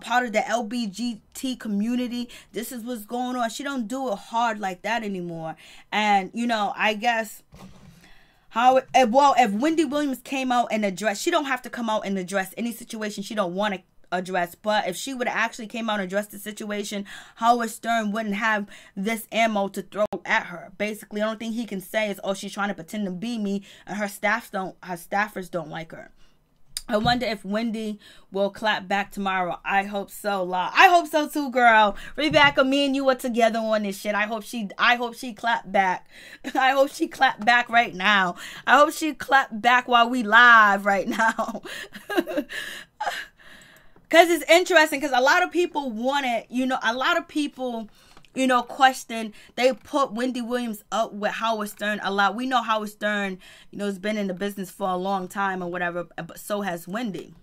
part of the LGBT community. This is what's going on. She don't do it hard like that anymore. And, I guess if Wendy Williams came out and addressed, she don't have to come out and address any situation she don't want to address, but if she would have actually came out and addressed the situation, Howard Stern wouldn't have this ammo to throw at her. Basically, the only thing he can say is, oh, she's trying to pretend to be me, and her staffers don't like her. I wonder if Wendy will clap back tomorrow. I hope so, La. I hope so too, girl. Rebecca, me and you are together on this shit. I hope she clap back. I hope she clap back right now. I hope she clap back while we live right now. Because it's interesting, because a lot of people want it, a lot of people, question, they put Wendy Williams up with Howard Stern a lot. We know Howard Stern, has been in the business for a long time or whatever, but so has Wendy.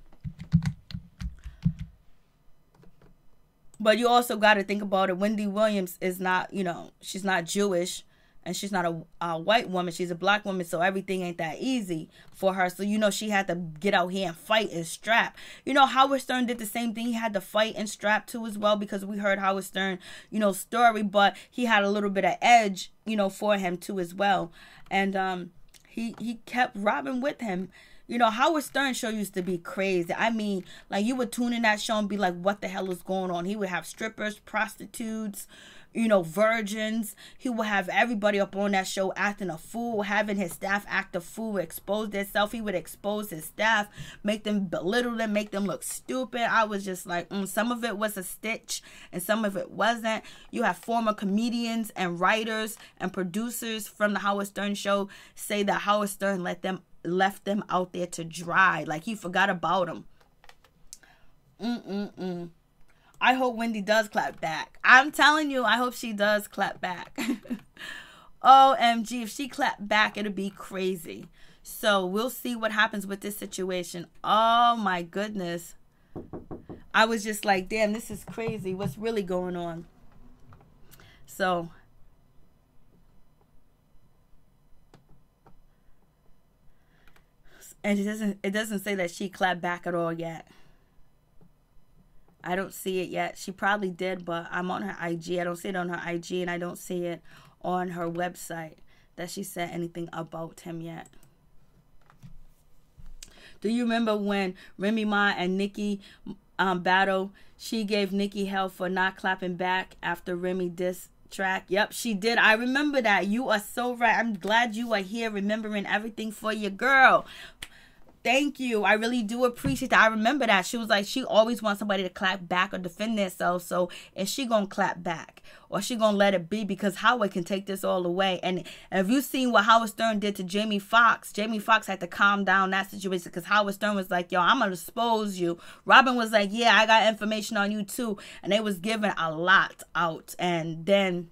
But you also got to think about it. Wendy Williams is not, she's not Jewish. And she's not a white woman. She's a black woman. So everything ain't that easy for her. So, she had to get out here and fight and strap. Howard Stern did the same thing. He had to fight and strap too as well, because we heard Howard Stern, story. But he had a little bit of edge, for him too as well. And he kept robbing with him. Howard Stern show used to be crazy. I mean, like, you would tune in that show and be like, what the hell is going on? He would have strippers, prostitutes, virgins. He would have everybody up on that show acting a fool, having his staff act a fool, expose themselves. He would expose his staff, make them belittle them, make them look stupid. I was just like, some of it was a stitch and some of it wasn't. You have former comedians and writers and producers from the Howard Stern show say that Howard Stern left them out there to dry, like he forgot about them. I hope Wendy does clap back. I'm telling you, I hope she does clap back. OMG, if she clapped back, it'll be crazy. So we'll see what happens with this situation. Oh my goodness. I was just like, damn, this is crazy. What's really going on? So and it doesn't say that she clapped back at all yet. I don't see it yet. She probably did, but I'm on her IG. I don't see it on her IG, and I don't see it on her website that she said anything about him yet. Do you remember when Remy Ma and Nicki battle. She gave Nikki hell for not clapping back after Remy diss track. Yep, she did. I remember that. You are so right. I'm glad you are here remembering everything for your girl. Thank you. I really do appreciate that. I remember that. She was like, she always wants somebody to clap back or defend themselves. So is she going to clap back? Or she going to let it be? Because Howard can take this all away. And if you've seen what Howard Stern did to Jamie Foxx had to calm down that situation because Howard Stern was like, yo, I'm going to expose you. Robin was like, yeah, I got information on you too. And they was giving a lot out. And then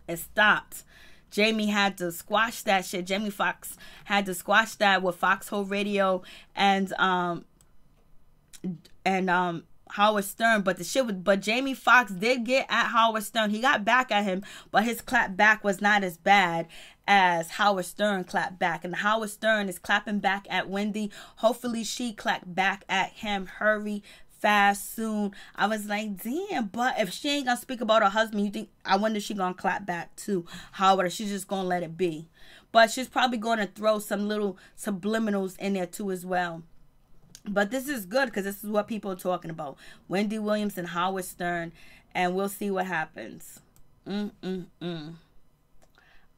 it stopped. Jamie had to squash that shit. Jamie Foxx had to squash that with Foxhole Radio and Howard Stern. But Jamie Foxx did get at Howard Stern. He got back at him, but his clap back was not as bad as Howard Stern clapped back. And Howard Stern is clapping back at Wendy. Hopefully she clapped back at him. Hurry fast soon. I was like, damn, but if she ain't gonna speak about her husband, I wonder if she gonna clap back to Howard, or she's just gonna let it be. But she's probably gonna throw some little subliminals in there too as well. But this is good because this is what people are talking about. Wendy Williams and Howard Stern, and we'll see what happens.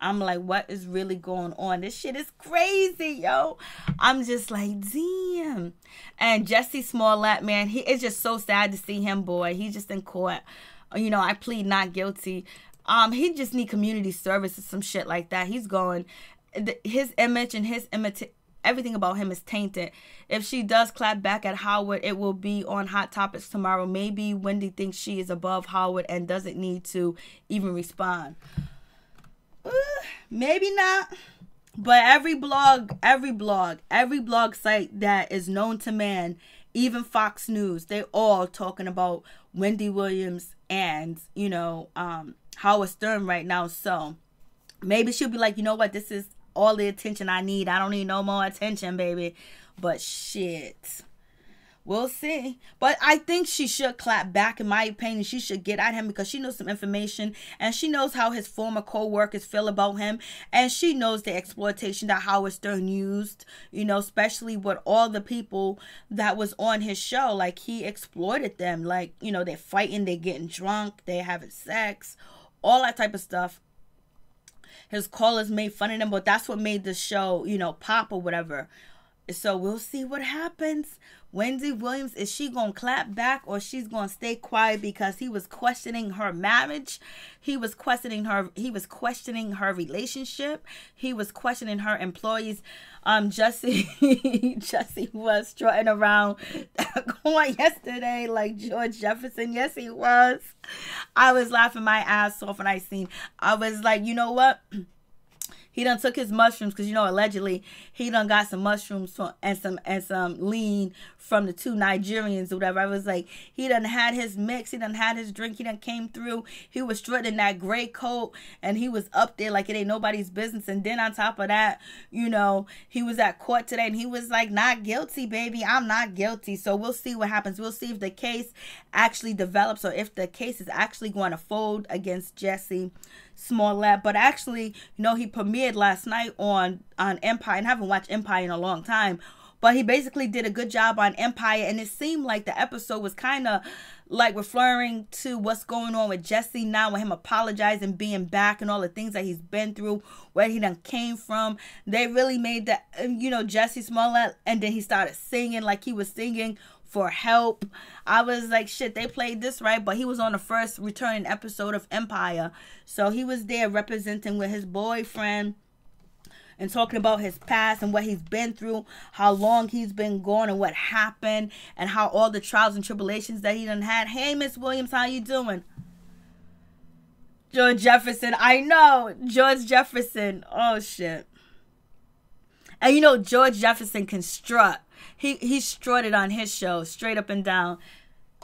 I'm like, what is really going on? This shit is crazy, yo. I'm just like, damn. And Jussie Smollett, man, it's just so sad to see him, boy. He's just in court. You know, I plead not guilty. He just need community service or some shit like that. He's going, his image and everything about him is tainted. If she does clap back at Howard, it will be on Hot Topics tomorrow. Maybe Wendy thinks she is above Howard and doesn't need to even respond. Maybe not, but every blog site that is known to man, even Fox News, they all talking about Wendy Williams and, you know, Howard Stern right now. So maybe she'll be like, you know what, this is all the attention I need. I don't need no more attention, baby. But shit, we'll see. But I think she should clap back. In my opinion, she should get at him because she knows some information and she knows how his former co-workers feel about him, and she knows the exploitation that Howard Stern used, you know, especially with all the people that was on his show. Like, he exploited them. Like, you know, they're fighting, they're getting drunk, they're having sex, all that type of stuff. His callers made fun of them, but that's what made the show, you know, pop or whatever. So we'll see what happens. Wendy Williams, is she going to clap back or she's going to stay quiet because he was questioning her marriage? He was questioning her relationship. He was questioning her employees. Jussie was strutting around going yesterday like George Jefferson. Yes, he was. I was laughing my ass off when I seen. I was like, you know what? He done took his mushrooms because, you know, allegedly he done got some mushrooms and some lean from the two Nigerians or whatever. I was like, he done had his mix. He done had his drink. He done came through. He was strutting in that gray coat and he was up there like it ain't nobody's business. And then on top of that, you know, he was at court today and he was like, not guilty, baby. I'm not guilty. So we'll see what happens. We'll see if the case actually develops or if the case is actually going to fold against Jussie Smollett. But actually, you know, he premiered last night on Empire, and I haven't watched Empire in a long time, but he basically did a good job on Empire, and it seemed like the episode was kind of like referring to what's going on with Jussie now, with him apologizing, being back, and all the things that he's been through, where he done came from. They really made that, you know, Jussie Smollett, and then he started singing like he was singing for help. I was like, shit, they played this right. But he was on the first returning episode of Empire, so he was there representing with his boyfriend and talking about his past and what he's been through, how long he's been gone and what happened, and how all the trials and tribulations that he done had. Hey, Miss Williams, how you doing? George Jefferson. I know, George Jefferson. Oh shit. And you know, George Jefferson can strut. He strutted on his show straight up and down.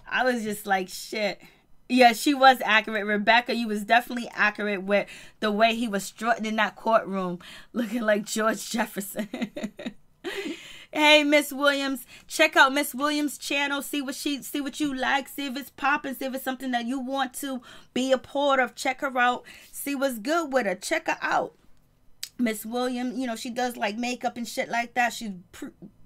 I was just like, shit. Yeah, she was accurate. Rebecca, you was definitely accurate with the way he was strutting in that courtroom, looking like George Jefferson. Hey, Miss Williams, check out Miss Williams' channel. See what you like. See if it's popping. See if it's something that you want to be a part of. Check her out. See what's good with her. Check her out. Miss Williams, you know, she does like makeup and shit like that. She's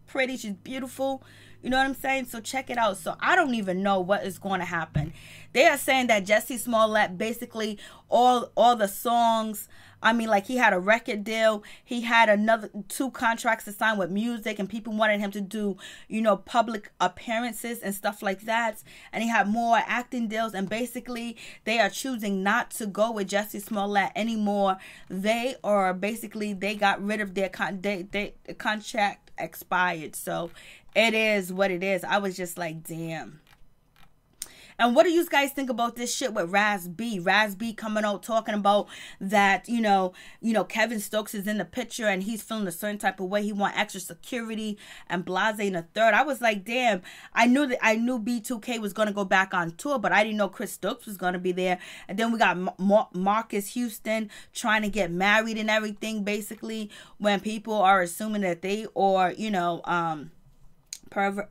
pretty. She's beautiful. You know what I'm saying? So check it out. So I don't even know what is going to happen. They are saying that Jussie Smollett, basically all the songs, I mean, like, he had a record deal. He had another 2 contracts to sign with music, and people wanted him to do, you know, public appearances and stuff like that. And he had more acting deals. And basically, they are choosing not to go with Jussie Smollett anymore. They got rid of their contract expired. So it is what it is. I was just like, damn. And what do you guys think about this shit with Razb? Razb coming out talking about that, you know, Kevin Stokes is in the picture and he's feeling a certain type of way. He want extra security and blase in a third. I was like, damn, I knew B2K was going to go back on tour, but I didn't know Chris Stokes was going to be there. And then we got Marcus Houston trying to get married and everything, basically, when people are assuming that they are, you know,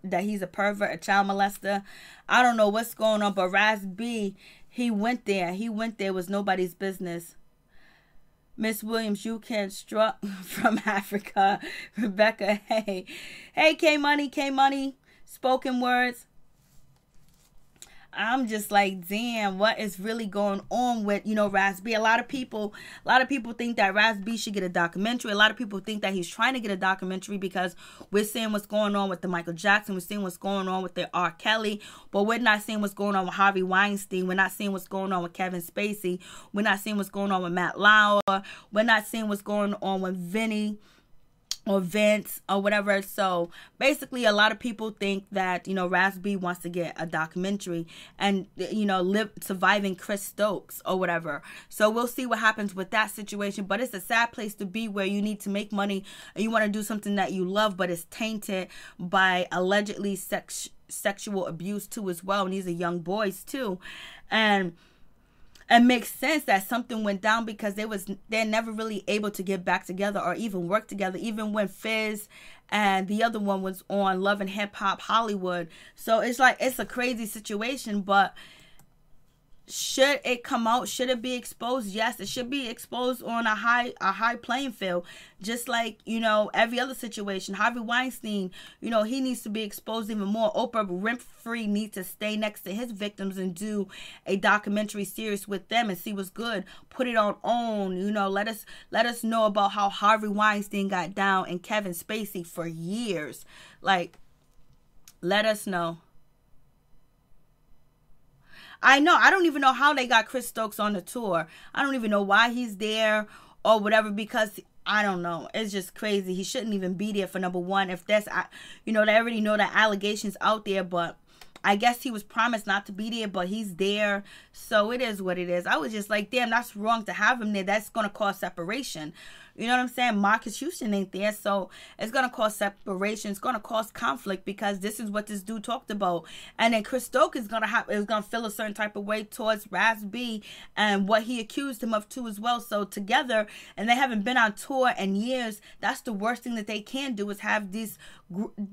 that he's a pervert, a child molester. I don't know what's going on, but Razb, he went there. It was nobody's business. Miss Williams, you can strut from Africa. Rebecca, hey, K Money, spoken words. I'm just like, damn, what is really going on with, you know, Razb? A lot of people think that Razb should get a documentary. A lot of people think that he's trying to get a documentary because we're seeing what's going on with the Michael Jackson. We're seeing what's going on with the R. Kelly, but we're not seeing what's going on with Harvey Weinstein. We're not seeing what's going on with Kevin Spacey. We're not seeing what's going on with Matt Lauer. We're not seeing what's going on with Vinny or Vince or whatever. So basically, a lot of people think that, you know, Razb wants to get a documentary and, you know, surviving Chris Stokes or whatever. So we'll see what happens with that situation. But it's a sad place to be, where you need to make money and you want to do something that you love, but it's tainted by allegedly sexual abuse too as well. And these are young boys too. And it makes sense that something went down because they're never really able to get back together or even work together, even when Fizz and the other one was on Love and Hip Hop Hollywood. So it's like, it's a crazy situation, but should it come out? Should it be exposed? Yes, it should be exposed on a high playing field, just like, you know, every other situation. Harvey Weinstein, you know, he needs to be exposed even more. Oprah Winfrey needs to stay next to his victims and do a documentary series with them and see what's good. Put it on OWN, you know, let us know about how Harvey Weinstein got down and Kevin Spacey for years. Like, let us know. I know. I don't even know how they got Chris Stokes on the tour. I don't even know why he's there or whatever, because I don't know. It's just crazy. He shouldn't even be there, for number one. If that's, you know, they already know the allegations out there, but I guess he was promised not to be there, but he's there. So it is what it is. I was just like, damn, that's wrong to have him there. That's going to cause separation. You know what I'm saying? Marcus Houston ain't there, so it's going to cause separation. It's going to cause conflict, because this is what this dude talked about. And then Chris Stokes is going to feel a certain type of way towards Razb and what he accused him of too as well. So together, and they haven't been on tour in years, that's the worst thing that they can do, is have these,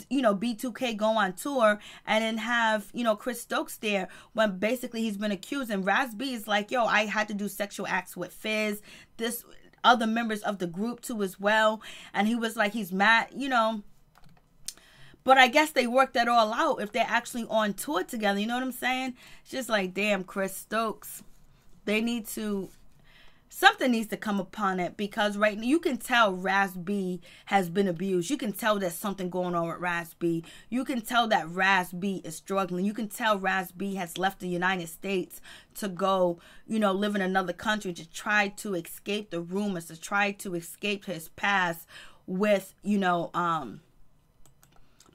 you know, B2K go on tour and then have, you know, Chris Stokes there when basically he's been accused. And Razb is like, yo, I had to do sexual acts with Fizz, this other members of the group too as well, and he was like, he's mad, you know. But I guess they worked that all out if they're actually on tour together. You know what I'm saying? It's just like, damn, Chris Stokes, something needs to come upon it, because right now you can tell Razb has been abused. You can tell there's something going on with Razb. You can tell that Razb is struggling. You can tell Razb has left the United States to go, you know, live in another country to try to escape the rumors, to try to escape his past with, you know,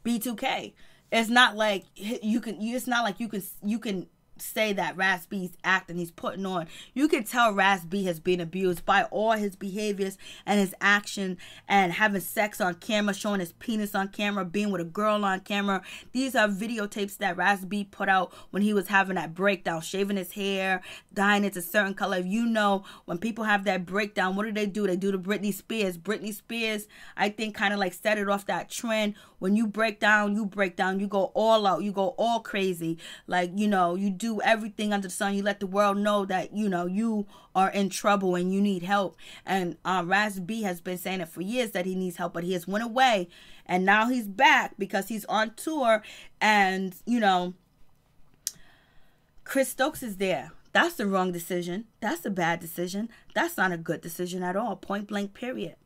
B2K. It's not like you can say that Razb's acting, he's putting on. You can tell Razb has been abused by all his behaviors and his action, and having sex on camera, showing his penis on camera, being with a girl on camera. These are videotapes that Razb put out when he was having that breakdown, shaving his hair, dyeing it a certain color. You know, when people have that breakdown, what do? They do the Britney Spears. Britney Spears, I think, kind of like set it off that trend. When you break down, you go all out, you go all crazy. Like, you know, you do do everything under the sun. You let the world know that, you know, you are in trouble and you need help. And Razb has been saying it for years that he needs help, but he has went away. And now he's back because he's on tour. And, you know, Chris Stokes is there. That's the wrong decision. That's a bad decision. That's not a good decision at all. Point blank, period.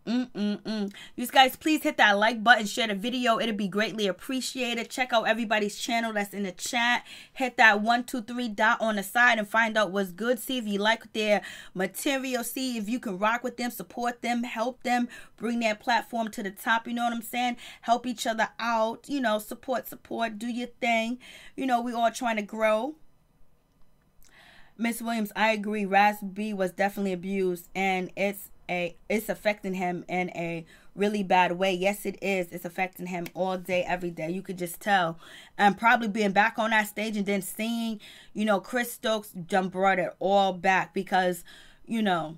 You guys, please hit that like button, share the video. It'll be greatly appreciated. Check out everybody's channel that's in the chat. Hit that 1 2 3 dot on the side and find out what's good. See if you like their material. See if you can rock with them, support them, help them, bring their platform to the top. You know what I'm saying? Help each other out. You know, support, do your thing. You know, we all trying to grow. Miss Williams, I agree. Razb was definitely abused, and it's affecting him in a really bad way. Yes, it is. It's affecting him all day, every day. You could just tell. And probably being back on that stage and then seeing, you know, Chris Stokes jump brought it all back because, you know,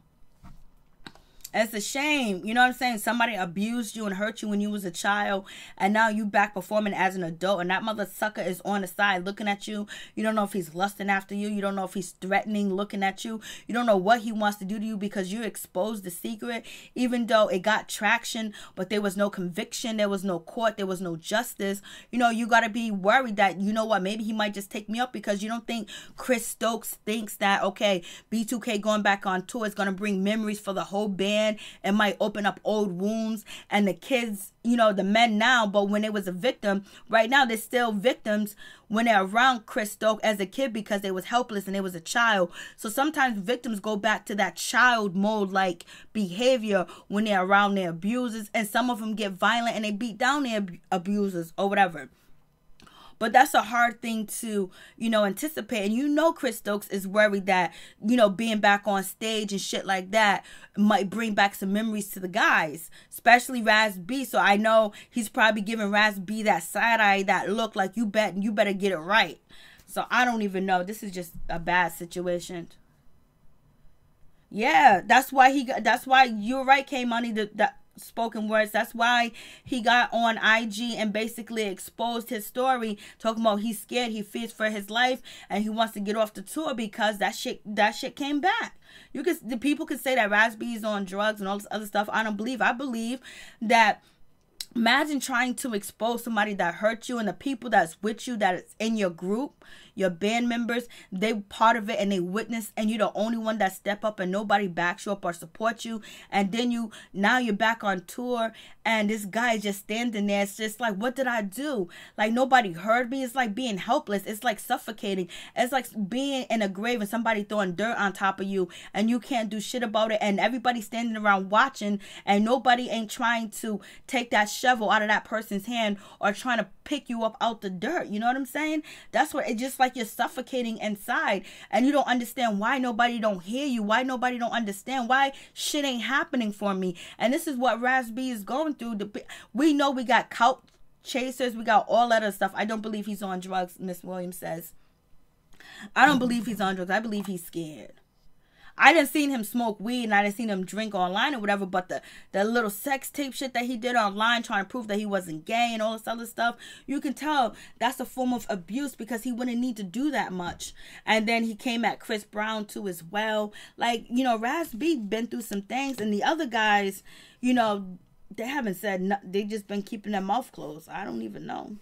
it's a shame. You know what I'm saying? Somebody abused you and hurt you when you was a child, and now you back performing as an adult, and that mother sucker is on the side looking at you. You don't know if he's lusting after you. You don't know if he's threatening, looking at you. You don't know what he wants to do to you because you exposed the secret, even though it got traction, but there was no conviction. There was no court. There was no justice. You know, you got to be worried that, you know what, maybe he might just take me up because you don't think Chris Stokes thinks that, okay, B2K going back on tour is going to bring memories for the whole band. It might open up old wounds, and the kids, you know, the men now, but when it was a victim, right now they're still victims when they're around Chris Stokes as a kid because they was helpless and they was a child. So sometimes victims go back to that child mode like behavior when they're around their abusers, and some of them get violent and they beat down their abusers or whatever. But that's a hard thing to, you know, anticipate. And you know Chris Stokes is worried that, you know, being back on stage and shit like that might bring back some memories to the guys, especially Razb. So I know he's probably giving Razb that side eye, that look like you better get it right. So I don't even know. This is just a bad situation. Yeah, that's why you're right, K-Money, the spoken words. That's why he got on IG and basically exposed his story, talking about he's scared, he fears for his life, and he wants to get off the tour because that shit came back. The people could say that Razb is on drugs and all this other stuff. I don't believe. I believe that. Imagine trying to expose somebody that hurt you, and the people that's with you, that is in your group, your band members, they part of it and they witness, and you're the only one that step up and nobody backs you up or supports you. And then now you're back on tour and this guy is just standing there. It's just like, what did I do? Like, nobody heard me. It's like being helpless. It's like suffocating. It's like being in a grave and somebody throwing dirt on top of you and you can't do shit about it, and everybody standing around watching, and nobody ain't trying to take that shovel out of that person's hand or trying to pick you up out the dirt. You know what I'm saying? That's what it's just like. You're suffocating inside and you don't understand why nobody don't hear you, why nobody don't understand, why shit ain't happening for me. And this is what Razb is going through. We know we got cult chasers, we got all that other stuff. I don't believe he's on drugs, Miss Williams says. I don't believe he's on drugs. I believe he's scared. I didn't seen him smoke weed and I didn't seen him drink online or whatever, but the little sex tape shit that he did online trying to prove that he wasn't gay and all this other stuff, you can tell that's a form of abuse because he wouldn't need to do that much. And then he came at Chris Brown too as well. Like, you know, Razb been through some things, and the other guys, you know, they haven't said nothing. They just been keeping their mouth closed. I don't even know.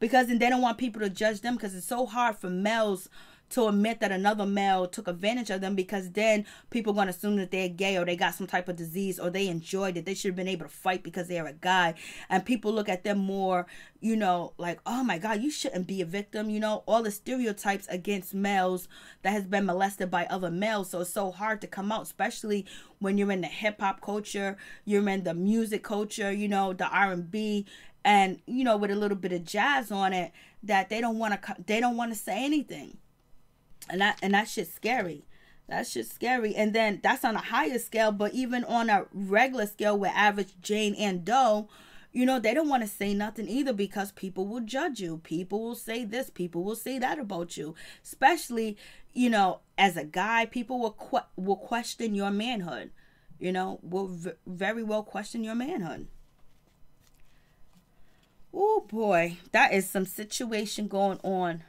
Because then they don't want people to judge them, because it's so hard for males to admit that another male took advantage of them, because then people are going to assume that they're gay or they got some type of disease or they enjoyed it. They should have been able to fight because they're a guy. And people look at them more, you know, like, oh my God, you shouldn't be a victim. You know, all the stereotypes against males that has been molested by other males. So it's so hard to come out, especially when you're in the hip hop culture, you're in the music culture, you know, the R&B, and, you know, with a little bit of jazz on it, that they don't want to say anything. And that shit's scary. That shit's scary. And then that's on a higher scale, but even on a regular scale with average Jane and Doe, you know, they don't want to say nothing either, because people will judge you. People will say this. People will say that about you. Especially, you know, as a guy, people will question your manhood. You know, will very well question your manhood. Oh boy, that is some situation going on.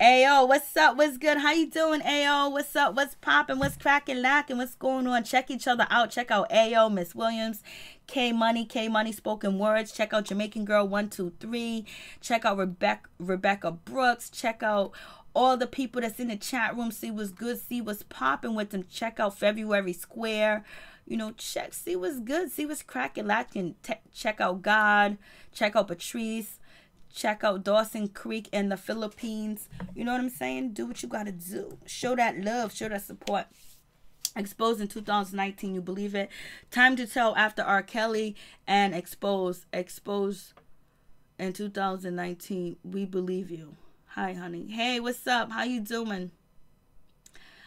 Ayo, what's up? What's good? How you doing, Ayo? What's up? What's popping? What's cracking, lacking? What's going on? Check each other out. Check out Ayo, Miss Williams, K Money Spoken Words. Check out Jamaican Girl 123. Check out Rebecca Brooks. Check out all the people that's in the chat room. See what's good. See what's popping with them. Check out February Square. You know, see what's good. See what's cracking, lacking. Check out God. Check out Patrice. Check out Dawson Creek in the Philippines. You know what I'm saying? Do what you gotta do. Show that love. Show that support. Exposed in 2019. You believe it? Time to Tell after R. Kelly and Exposed. Exposed in 2019. We believe you. Hi, honey. Hey, what's up? How you doing?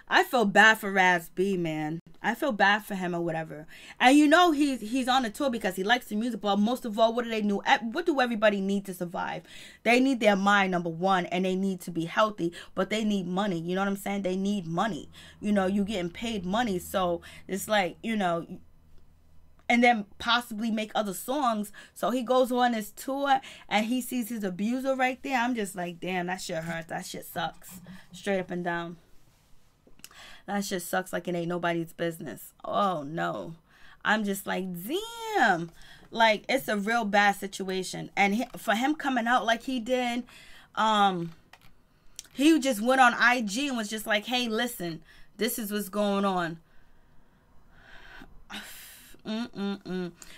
I feel bad for Razb, man. I feel bad for him or whatever. And you know he's on the tour because he likes the music. But most of all, what do they do? What do everybody need to survive? They need their mind, number one, and they need to be healthy. But they need money. You know what I'm saying? They need money. You know, you getting paid money. So it's like, you know, and then possibly make other songs. So he goes on his tour and he sees his abuser right there. I'm just like, damn, that shit hurts. That shit sucks. Straight up and down. That shit sucks like it ain't nobody's business. Oh, no. I'm just like, damn. Like, it's a real bad situation. And for him coming out like he did, he just went on IG and was just like, hey, listen, this is what's going on.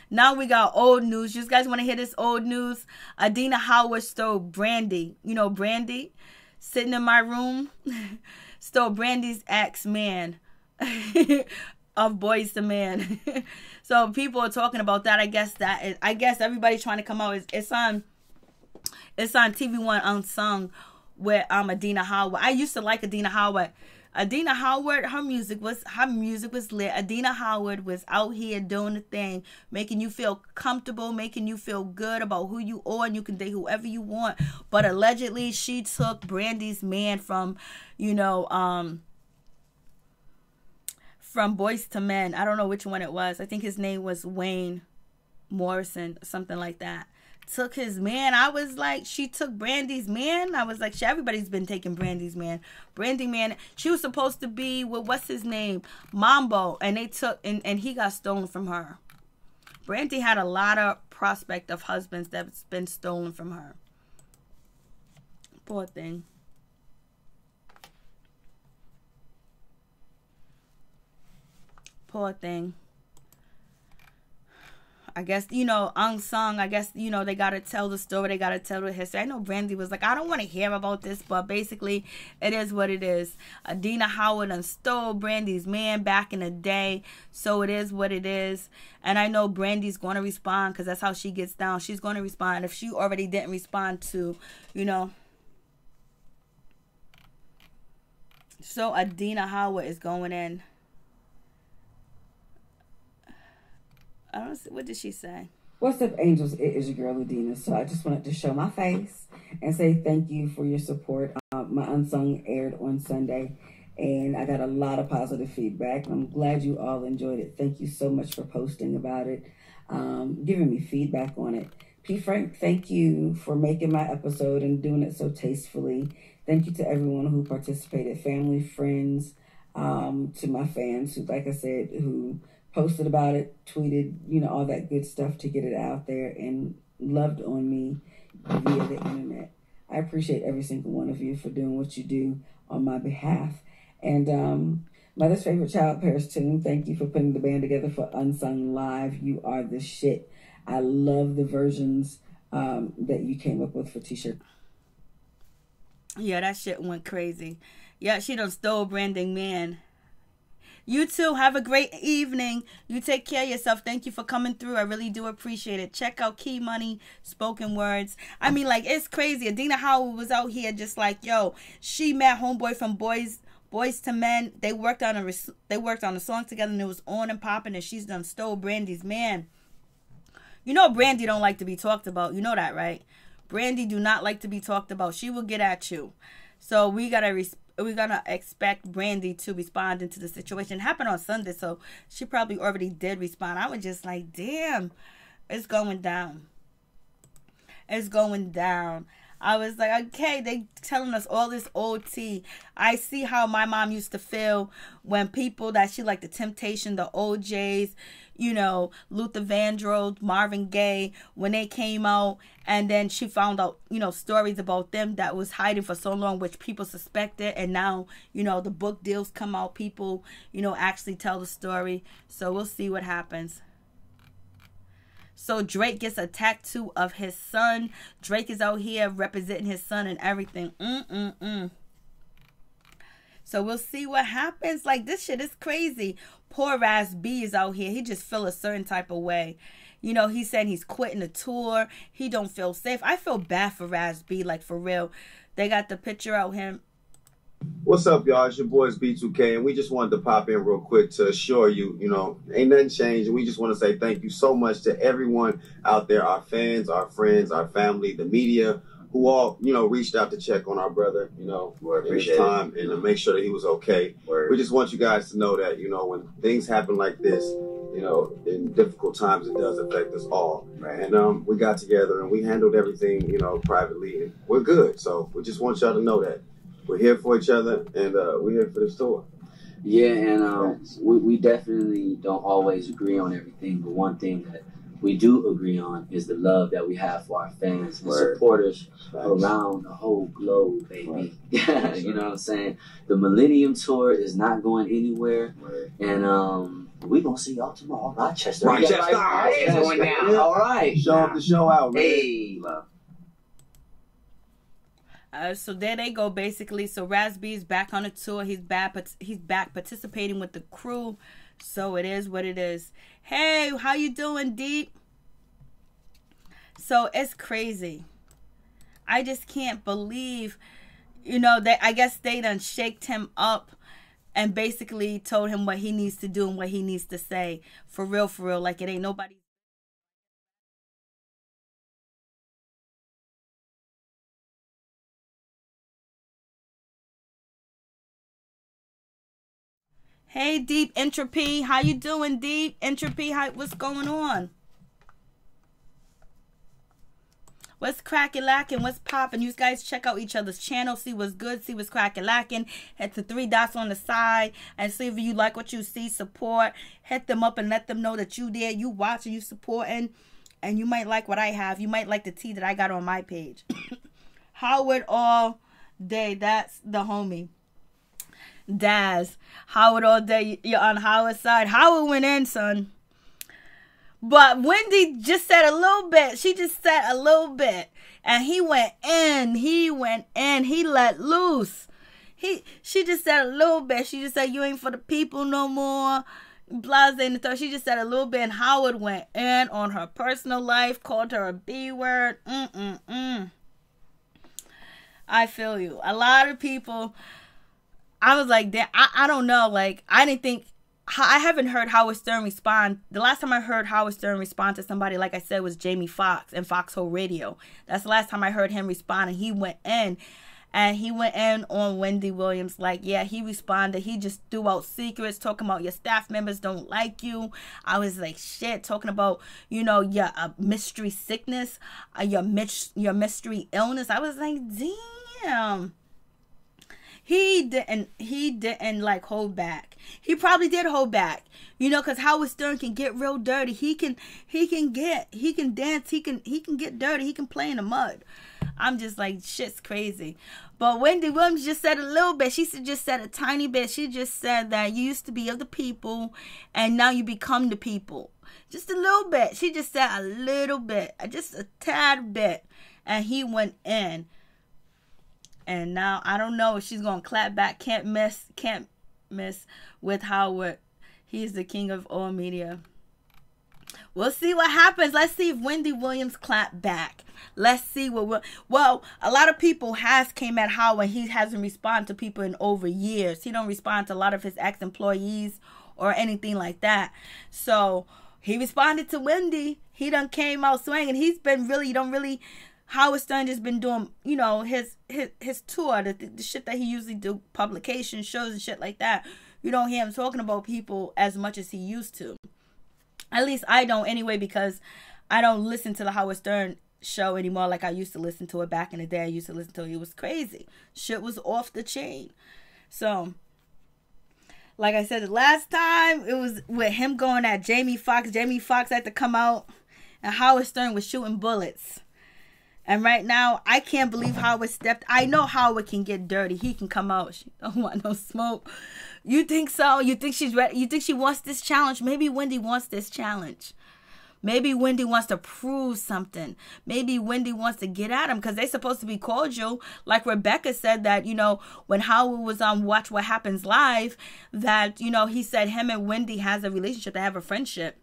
Now we got old news. You guys want to hear this old news? Adina Howard stole Brandy. You know Brandy? Sitting in my room. Stole Brandy's ex-man of Boys to Men. So people are talking about that. I guess everybody's trying to come out. It's on TV One Unsung with Adina Howard. I used to like Adina Howard. Adina Howard, her music was lit. Adina Howard was out here doing the thing, making you feel comfortable, making you feel good about who you are, and you can date whoever you want. But allegedly, she took Brandy's man from, you know, from Boys to Men. I don't know which one it was. I think his name was Wayne Morrison, something like that. Took his man. I was like, she took Brandy's man. I was like, everybody's been taking Brandy's man. Brandy man. She was supposed to be with, what's his name? Mambo. And they took, and he got stolen from her. Brandy had a lot of prospect of husbands that's been stolen from her. Poor thing. Poor thing. I guess, you know, unsung, I guess, you know, they got to tell the story. They got to tell the history. I know Brandy was like, I don't want to hear about this, but basically it is what it is. Adina Howard stole Brandy's man back in the day. So it is what it is. And I know Brandy's going to respond because that's how she gets down. She's going to respond. If she already didn't respond to, you know. So Adina Howard is going in. I don't see, what did she say? What's up, angels? It is your girl, Adina. So I just wanted to show my face and say thank you for your support. My Unsung aired on Sunday, and I got a lot of positive feedback. I'm glad you all enjoyed it. Thank you so much for posting about it, giving me feedback on it. P. Frank, thank you for making my episode and doing it so tastefully. Thank you to everyone who participated, family, friends, to my fans who, like I said, who posted about it, tweeted, you know, all that good stuff to get it out there and loved on me via the internet. I appreciate every single one of you for doing what you do on my behalf. And Mother's Favorite Child, Paris Tune, thank you for putting the band together for Unsung Live. You are the shit. I love the versions that you came up with for t-shirt. Yeah, that shit went crazy. Yeah, she done stole Branding Man. You too. Have a great evening. You take care of yourself. Thank you for coming through. I really do appreciate it. Check out Key Money Spoken Words. I mean, like, it's crazy. Adina Howard was out here just like, yo, she met homeboy from Boys to Men. They worked on a song together and it was on and popping, and she's done stole Brandy's man. You know Brandy don't like to be talked about. You know that, right? Brandy do not like to be talked about. She will get at you. So we're gonna expect Brandy to respond into the situation. It happened on Sunday, so she probably already did respond. I was just like, damn, it's going down. It's going down. I was like, okay, they telling us all this old tea. I see how my mom used to feel when people that she liked, the Temptation, the OJs, you know, Luther Vandross, Marvin Gaye, when they came out, and then she found out, you know, stories about them that was hiding for so long, which people suspected, and now, you know, the book deals come out, people, you know, actually tell the story. So we'll see what happens. So Drake gets a tattoo of his son. Drake is out here representing his son and everything. So we'll see what happens. Like, this shit is crazy. Poor Razb is out here. He just feel a certain type of way. You know, he said he's quitting the tour. He don't feel safe. I feel bad for Razb, like, for real. They got the picture of him. What's up, y'all? It's your boys B2K, and we just wanted to pop in real quick to assure you, you know, ain't nothing changed. And we just want to say thank you so much to everyone out there, our fans, our friends, our family, the media, who all, you know, reached out to check on our brother, you know, in his time and to make sure that he was okay. We just want you guys to know that, you know, when things happen like this, you know, in difficult times, it does affect us all. And we got together and we handled everything, you know, privately, and we're good. So we just want y'all to know that. We're here for each other, and we're here for this tour. Yeah, and we definitely don't always agree on everything, but one thing that we do agree on is the love that we have for our fans and supporters around the whole globe, baby. Yeah, you know what I'm saying? The Millennium Tour is not going anywhere, and we're going to see y'all tomorrow. Rochester. Rochester. Going down. All right. Show up the show out, man. Hey. So there they go, basically. So Razb is back on the tour. He's back participating with the crew. So it is what it is. Hey, how you doing, Deep? So it's crazy. I just can't believe, you know, that I guess they done shaked him up and basically told him what he needs to do and what he needs to say. For real, like it ain't nobody. Hey, Deep Entropy. How you doing, Deep Entropy? What's going on? What's cracking lacking? What's popping? You guys check out each other's channel. See what's good. See what's cracking lacking. Hit the 3 dots on the side and see if you like what you see. Support. Hit them up and let them know that you there. You watching. You supporting. And you might like what I have. You might like the tea that I got on my page. Howard all day. That's the homie. Daz. Howard all day. You're on Howard's side. Howard went in, son. But Wendy just said a little bit. She just said a little bit. And he went in. He went in. He let loose. She just said a little bit. She just said, you ain't for the people no more. Blase and the third. She just said a little bit. And Howard went in on her personal life. Called her a B word. I feel you. A lot of people... I was like, I don't know. Like, I haven't heard Howard Stern respond. The last time I heard Howard Stern respond to somebody, like I said, was Jamie Foxx and Foxhole Radio. That's the last time I heard him respond. And he went in. And he went in on Wendy Williams. Like, yeah, he responded. He just threw out secrets, talking about your staff members don't like you. I was like, shit, talking about, you know, your mystery sickness, your mystery illness. I was like, damn. He didn't like hold back. He probably did hold back, you know, because Howard Stern can get real dirty. He can dance. He can get dirty. He can play in the mud. I'm just like, shit's crazy. But Wendy Williams just said a little bit. She just said a tiny bit. She just said that you used to be of the people and now you become the people. Just a little bit. She just said a little bit, just a tad bit, and he went in. And now I don't know if she's going to clap back. Can't miss with Howard. He's the king of all media. We'll see what happens. Let's see if Wendy Williams clap back. Let's see what well, a lot of people came at Howard. He hasn't responded to people in over years. He don't respond to a lot of his ex-employees or anything like that. So he responded to Wendy. He done came out swinging. He's been Howard Stern just been doing, you know, his tour, the shit that he usually do, publications, shows and shit like that. You don't hear him talking about people as much as he used to. At least I don't anyway, because I don't listen to the Howard Stern show anymore like I used to listen to it back in the day. I used to listen to it. It was crazy. Shit was off the chain. So, like I said, the last time it was with him going at Jamie Foxx. Jamie Foxx had to come out and Howard Stern was shooting bullets. And right now, I can't believe Howard stepped. I know Howard can get dirty. He can come out. She don't want no smoke. You think so? You think she's ready? You think she wants this challenge? Maybe Wendy wants this challenge. Maybe Wendy wants to prove something. Maybe Wendy wants to get at him because they're supposed to be cordial. Like Rebecca said that, you know, when Howard was on Watch What Happens Live, that, you know, he said him and Wendy has a relationship. They have a friendship.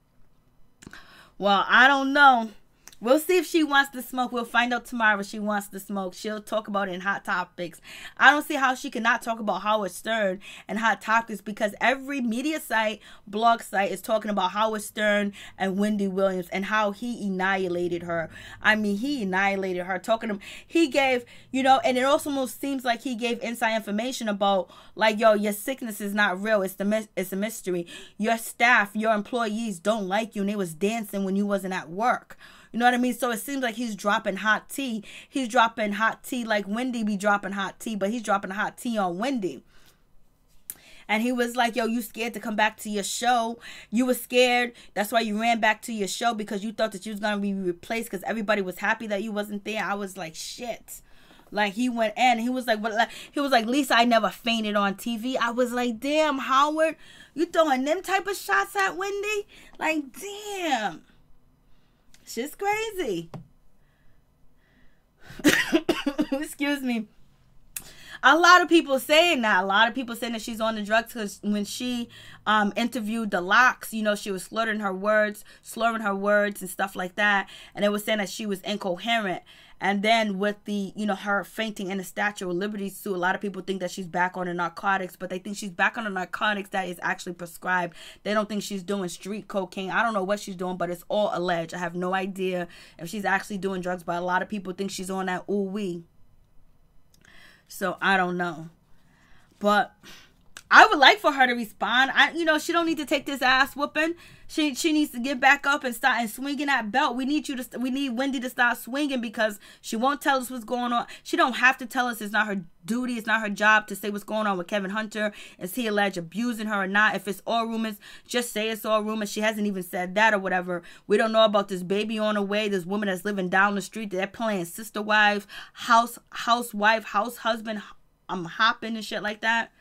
Well, I don't know. We'll see if she wants to smoke. We'll find out tomorrow if she wants to smoke. She'll talk about it in Hot Topics. I don't see how she cannot talk about Howard Stern and Hot Topics because every media site, blog site is talking about Howard Stern and Wendy Williams and how he annihilated her. I mean, he annihilated her. He gave, you know, and it also seems like he gave inside information about, like, yo, your sickness is not real. It's a mystery. Your staff, your employees don't like you and they was dancing when you wasn't at work. You know what I mean? So it seems like he's dropping hot tea. He's dropping hot tea like Wendy be dropping hot tea, but he's dropping hot tea on Wendy. And he was like, yo, you scared to come back to your show. You were scared. That's why you ran back to your show because you thought that you was going to be replaced because everybody was happy that you wasn't there. I was like, shit. Like, he went in. He was like, Lisa, I never fainted on TV. I was like, damn, Howard, you throwing them type of shots at Wendy? Like, damn. Shit's crazy. Excuse me. A lot of people saying that. A lot of people saying that she's on the drugs because when she interviewed the Locks, you know, she was slurring her words and stuff like that. And they were saying that she was incoherent. And then with the, you know, her fainting in the Statue of Liberty suit, a lot of people think that she's back on the narcotics, but they think she's back on the narcotics that is actually prescribed. They don't think she's doing street cocaine. I don't know what she's doing, but it's all alleged. I have no idea if she's actually doing drugs, but a lot of people think she's on that ooh-wee. So I don't know. But I would like for her to respond. You know, she don't need to take this ass whooping. She needs to get back up and start and swinging that belt. We need Wendy to start swinging because she won't tell us what's going on. She don't have to tell us. It's not her duty. It's not her job to say what's going on with Kevin Hunter. Is he alleged abusing her or not? If it's all rumors, just say it's all rumors. She hasn't even said that or whatever. We don't know about this baby on the way. This woman that's living down the street. They're playing sister wife, housewife, house husband. Hopping and shit like that.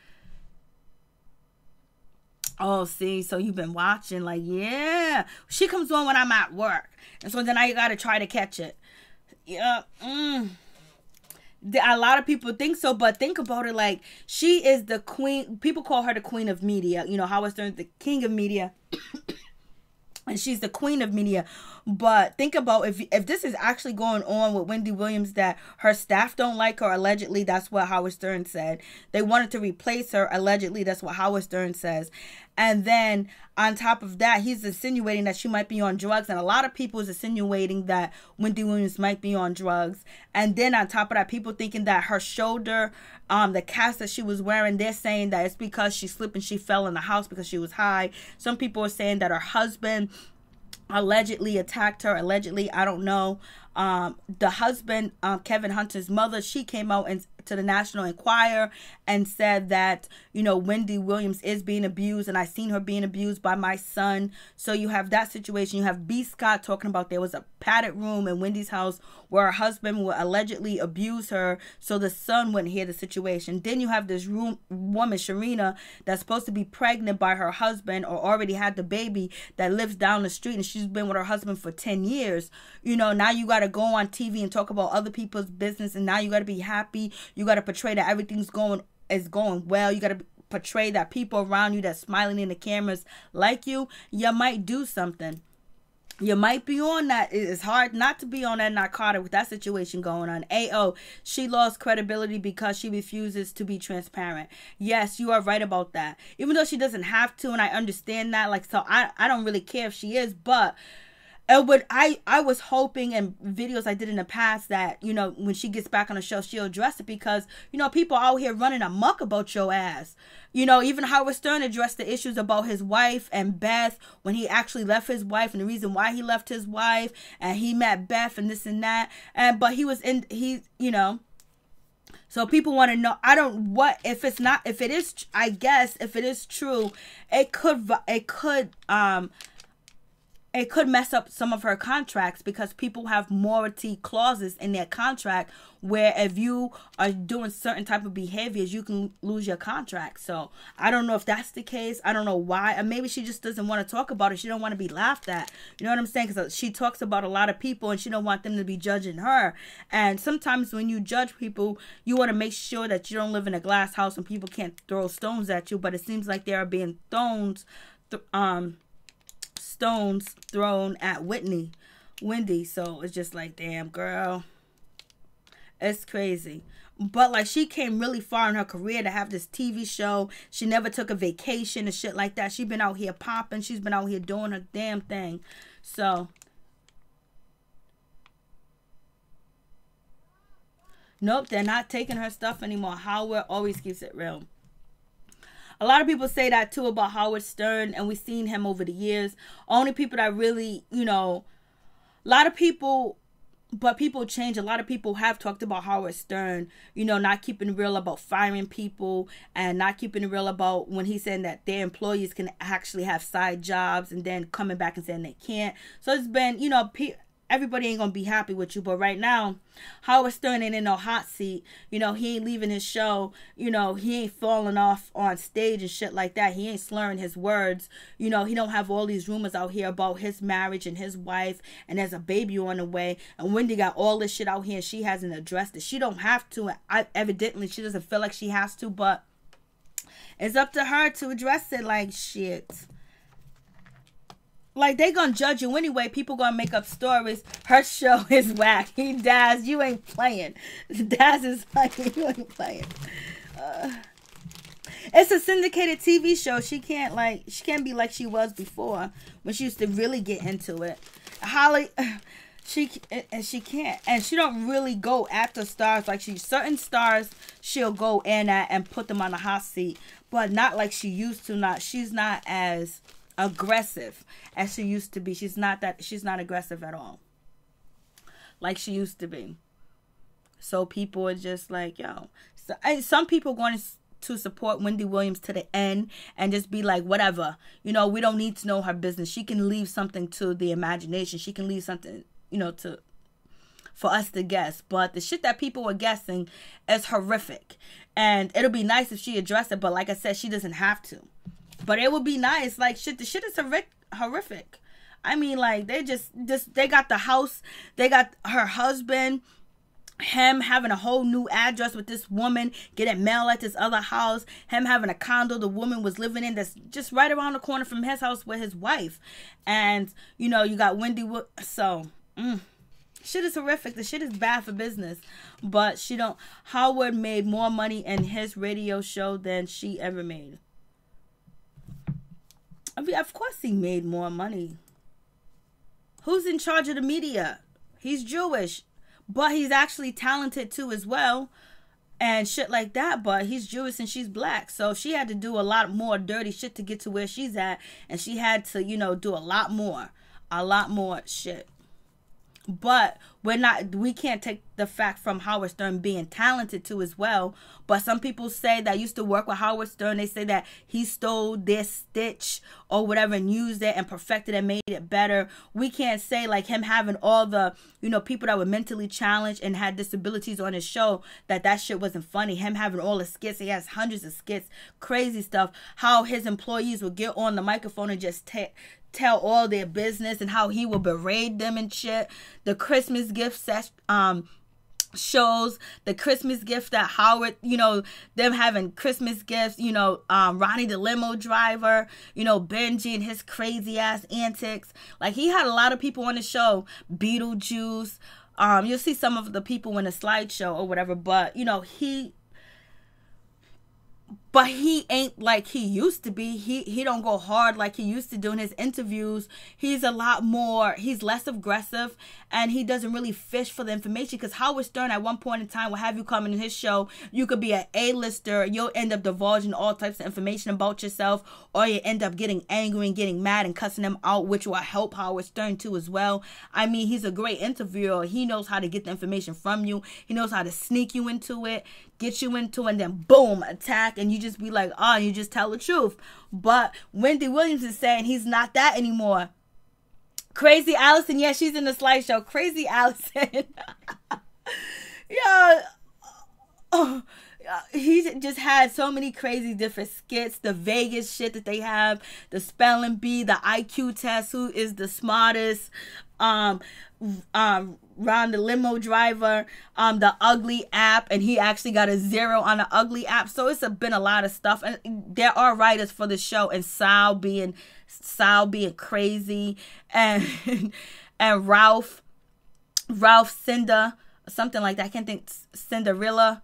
Oh, see, so you've been watching, like, yeah. She comes on when I'm at work. And so then I got to try to catch it. Yeah. A lot of people think so, but think about it, like, she is the queen. People call her the queen of media. You know, Howard Stern's the king of media. And she's the queen of media. But think about if this is actually going on with Wendy Williams, that her staff don't like her, allegedly. That's what Howard Stern said. They wanted to replace her, allegedly. That's what Howard Stern says. And then on top of that, he's insinuating that she might be on drugs. And a lot of people is insinuating that Wendy Williams might be on drugs. And then on top of that, people thinking that her shoulder, the cast that she was wearing, they're saying that it's because she slipped and she fell in the house because she was high. Some people are saying that her husband allegedly attacked her. Allegedly, I don't know. The husband, Kevin Hunter's mother, she came out and to the National Enquirer and said that, you know, Wendy Williams is being abused, and I seen her being abused by my son. So you have that situation. You have B. Scott talking about there was a padded room in Wendy's house where her husband would allegedly abuse her so the son wouldn't hear the situation. Then you have this woman, Sharina, that's supposed to be pregnant by her husband or already had the baby, that lives down the street, and she's been with her husband for 10 years. You know, now you got to go on TV and talk about other people's business, and now you got to be happy. You got to portray that everything's going well. You got to portray that people around you that's smiling in the cameras like you. You might do something. You might be on that. It's hard not to be on that narcotic with that situation going on. AO, she lost credibility because she refuses to be transparent. Yes, you are right about that. Even though she doesn't have to, and I understand that. Like, so I don't really care if she is, but I was hoping in videos I did in the past that, you know, when she gets back on the show, she'll address it, because, you know, people out here running amok about your ass. You know, even Howard Stern addressed the issues about his wife and Beth, when he actually left his wife and the reason why he left his wife, and he met Beth and this and that. But you know, so people want to know, if it is, I guess, if it is true, it could mess up some of her contracts, because people have morality clauses in their contract where if you are doing certain type of behaviors, you can lose your contract. So I don't know if that's the case. I don't know why. Or maybe she just doesn't want to talk about it. She don't want to be laughed at. You know what I'm saying? Because she talks about a lot of people and she don't want them to be judging her. And sometimes when you judge people, you want to make sure that you don't live in a glass house and people can't throw stones at you. But it seems like there are being stones thrown at Wendy. So it's just like, damn, girl, it's crazy. But like, she came really far in her career to have this TV show. She never took a vacation and shit like that. She's been out here popping. She's been out here doing her damn thing. So nope, they're not taking her stuff anymore. Howard always keeps it real. A lot of people say that too about Howard Stern, and we've seen him over the years. Only people that really, you know, a lot of people, but people change. A lot of people have talked about Howard Stern, you know, not keeping it real about firing people, and not keeping it real about when he's saying that their employees can actually have side jobs, and then coming back and saying they can't. So it's been, you know, everybody ain't gonna be happy with you. But right now, Howard Stern ain't in no hot seat. You know, he ain't leaving his show. You know, he ain't falling off on stage and shit like that. He ain't slurring his words. You know, he don't have all these rumors out here about his marriage and his wife, and there's a baby on the way. And Wendy got all this shit out here and she hasn't addressed it. She don't have to. Evidently, she doesn't feel like she has to, but it's up to her to address it. Like, shit. Like, they gonna judge you anyway. People gonna make up stories. Her show is whack. Daz, you ain't playing. Daz is like, you ain't playing. It's a syndicated TV show. She can't be like she was before, when she used to really get into it. Holly, she can't. And she don't really go after stars. Like, certain stars she'll go in at and put them on the hot seat. But not like she used to. She's not as aggressive as she used to be. She's not aggressive at all like she used to be. So people are just like, yo. Some people going to support Wendy Williams to the end and just be like, whatever, you know, we don't need to know her business. She can leave something to the imagination. She can leave something, you know, for us to guess. But the shit that people are guessing is horrific, and it'll be nice if she addressed it. But like I said, she doesn't have to. But it would be nice. Like, shit, the shit is horrific. I mean, like, they got the house. They got her husband, him having a whole new address with this woman, getting mail at this other house, him having a condo the woman was living in that's just right around the corner from his house with his wife. And, you know, you got Wendy. So, shit is horrific. The shit is bad for business. But Howard made more money in his radio show than she ever made. I mean, of course he made more money. Who's in charge of the media? He's Jewish, but he's actually talented too as well, and shit like that. But he's Jewish and she's black, so she had to do a lot more dirty shit to get to where she's at, and she had to, you know, do a lot more shit. But we can't take the fact from Howard Stern being talented too as well. But some people say that used to work with Howard Stern, they say that he stole their stitch or whatever and used it and perfected and made it better. We can't say like him having all the, you know, people that were mentally challenged and had disabilities on his show, that shit wasn't funny. Him having all the skits, he has hundreds of skits, crazy stuff. How his employees would get on the microphone and just tell all their business, and how he will berate them and shit. The Christmas gift shows, the Christmas gift that Howard, you know, them having Christmas gifts, you know, Ronnie the limo driver, you know, Benji and his crazy ass antics. Like, he had a lot of people on the show. Beetlejuice, you'll see some of the people in the slideshow or whatever, but you know, but he ain't like he used to be. He don't go hard like he used to do in his interviews. He's less aggressive, and he doesn't really fish for the information, because Howard Stern at one point in time will have you come in his show. You could be an A-lister. You'll end up divulging all types of information about yourself, or you end up getting angry and getting mad and cussing him out, which will help Howard Stern too as well. I mean, he's a great interviewer. He knows how to get the information from you. He knows how to sneak you into it, get you into it, and then boom, attack, and you just be like, oh, you just tell the truth. But Wendy Williams is saying he's not that anymore. Crazy Allison, yeah, she's in the slideshow. Crazy Allison. Yeah. Oh, he just had so many crazy different skits. The Vegas shit that they have, the spelling bee, the IQ test, who is the smartest, Ron the limo driver, the ugly app, and he actually got a 0 on the ugly app. So it's been a lot of stuff, and there are writers for the show, and Sal being crazy, and and Ralph Cinder, something like that. I can't think. Cinderella,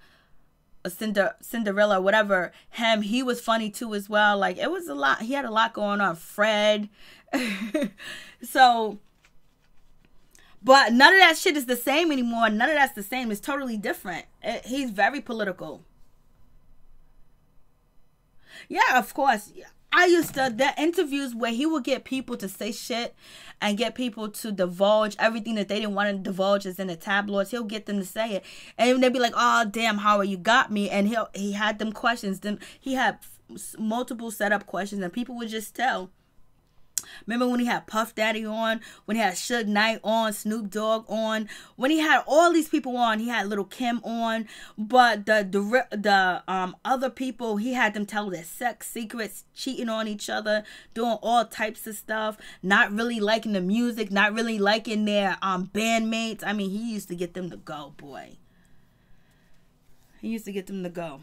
whatever. He was funny too as well. Like, it was a lot. He had a lot going on. Fred. So, but none of that shit is the same anymore. None of that's the same. It's totally different. He's very political. Yeah, of course. I used to, the interviews where he would get people to say shit and get people to divulge everything that they didn't want to divulge is in the tabloids. He'll get them to say it. And they'd be like, oh, damn, Howard, you got me. And he had them questions. He had multiple setup questions, and people would just tell. Remember when he had Puff Daddy on, when he had Suge Knight on, Snoop Dogg on, when he had all these people on, he had Little Kim on, but the other people, he had them tell their sex secrets, cheating on each other, doing all types of stuff, not really liking the music, not really liking their bandmates. I mean, he used to get them to go, boy. He used to get them to go.